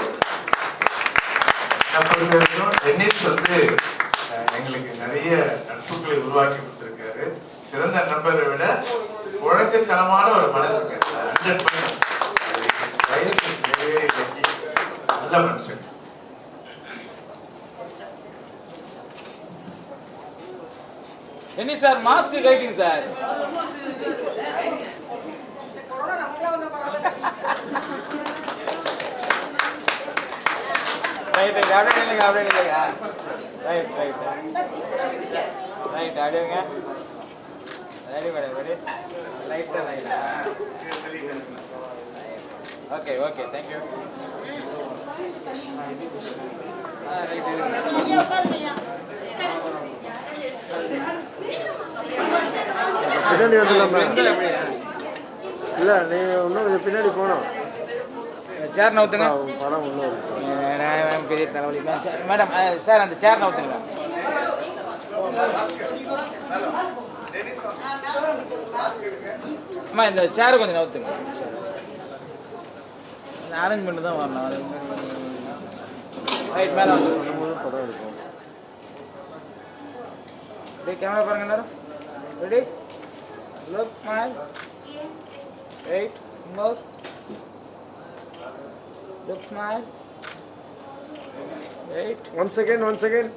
டென்னிஸ் எங்களுக்கு நிறைய நட்புகளை உருவாக்கி கொடுத்திருக்காரு. சிறந்த நண்பரை விட உழைக்கத்தனமான ஒரு மனசுங்க. 100% நல்ல மனுஷன். என்ன சார் மாஸ்க் கைட்டிங் சார். ரைட் ரைட் அப்படியே இல்லைங்க, அப்படியே இல்லைங்க. ரைட் ரைட் ரைட் அப்படியேங்க. Ready madam, ready. லைட்டாக லைட்டாக ஓகே ஓகே தேங்க்யூ. பின்னாடி வந்துடலாமா? இல்லை நீ இன்னும் கொஞ்சம் பின்னாடி போகணும். சேர் நவுத்துங்க. படம் இன்னும் பெரிய தலைவலி மேடம். சார் அந்த சேர் நவுத்துங்க. அம்மா இந்த சேர் கொஞ்சம் நவுத்துங்க. அரேஞ்ச்மெண்ட் தான் வரணும். அது ரைட் மேலே வந்து படம் இருக்கும். கேமரா பாருங்க எல்லாரும். Ready, look, smile, wait, more, look, smile, wait. One second.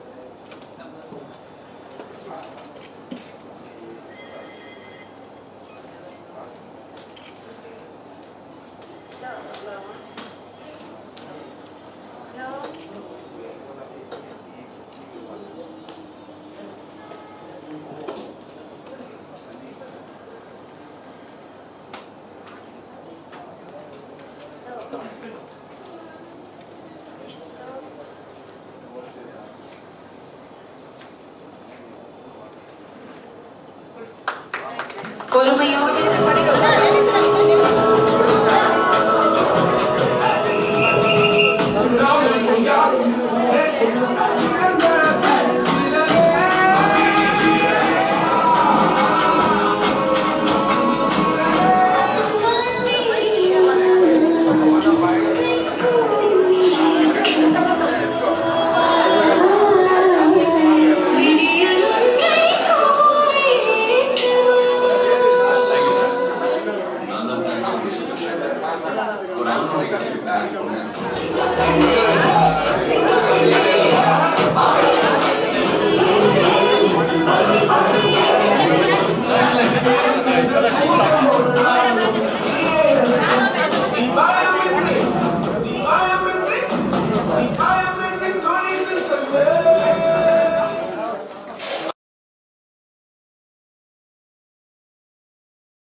பொறுமையோடு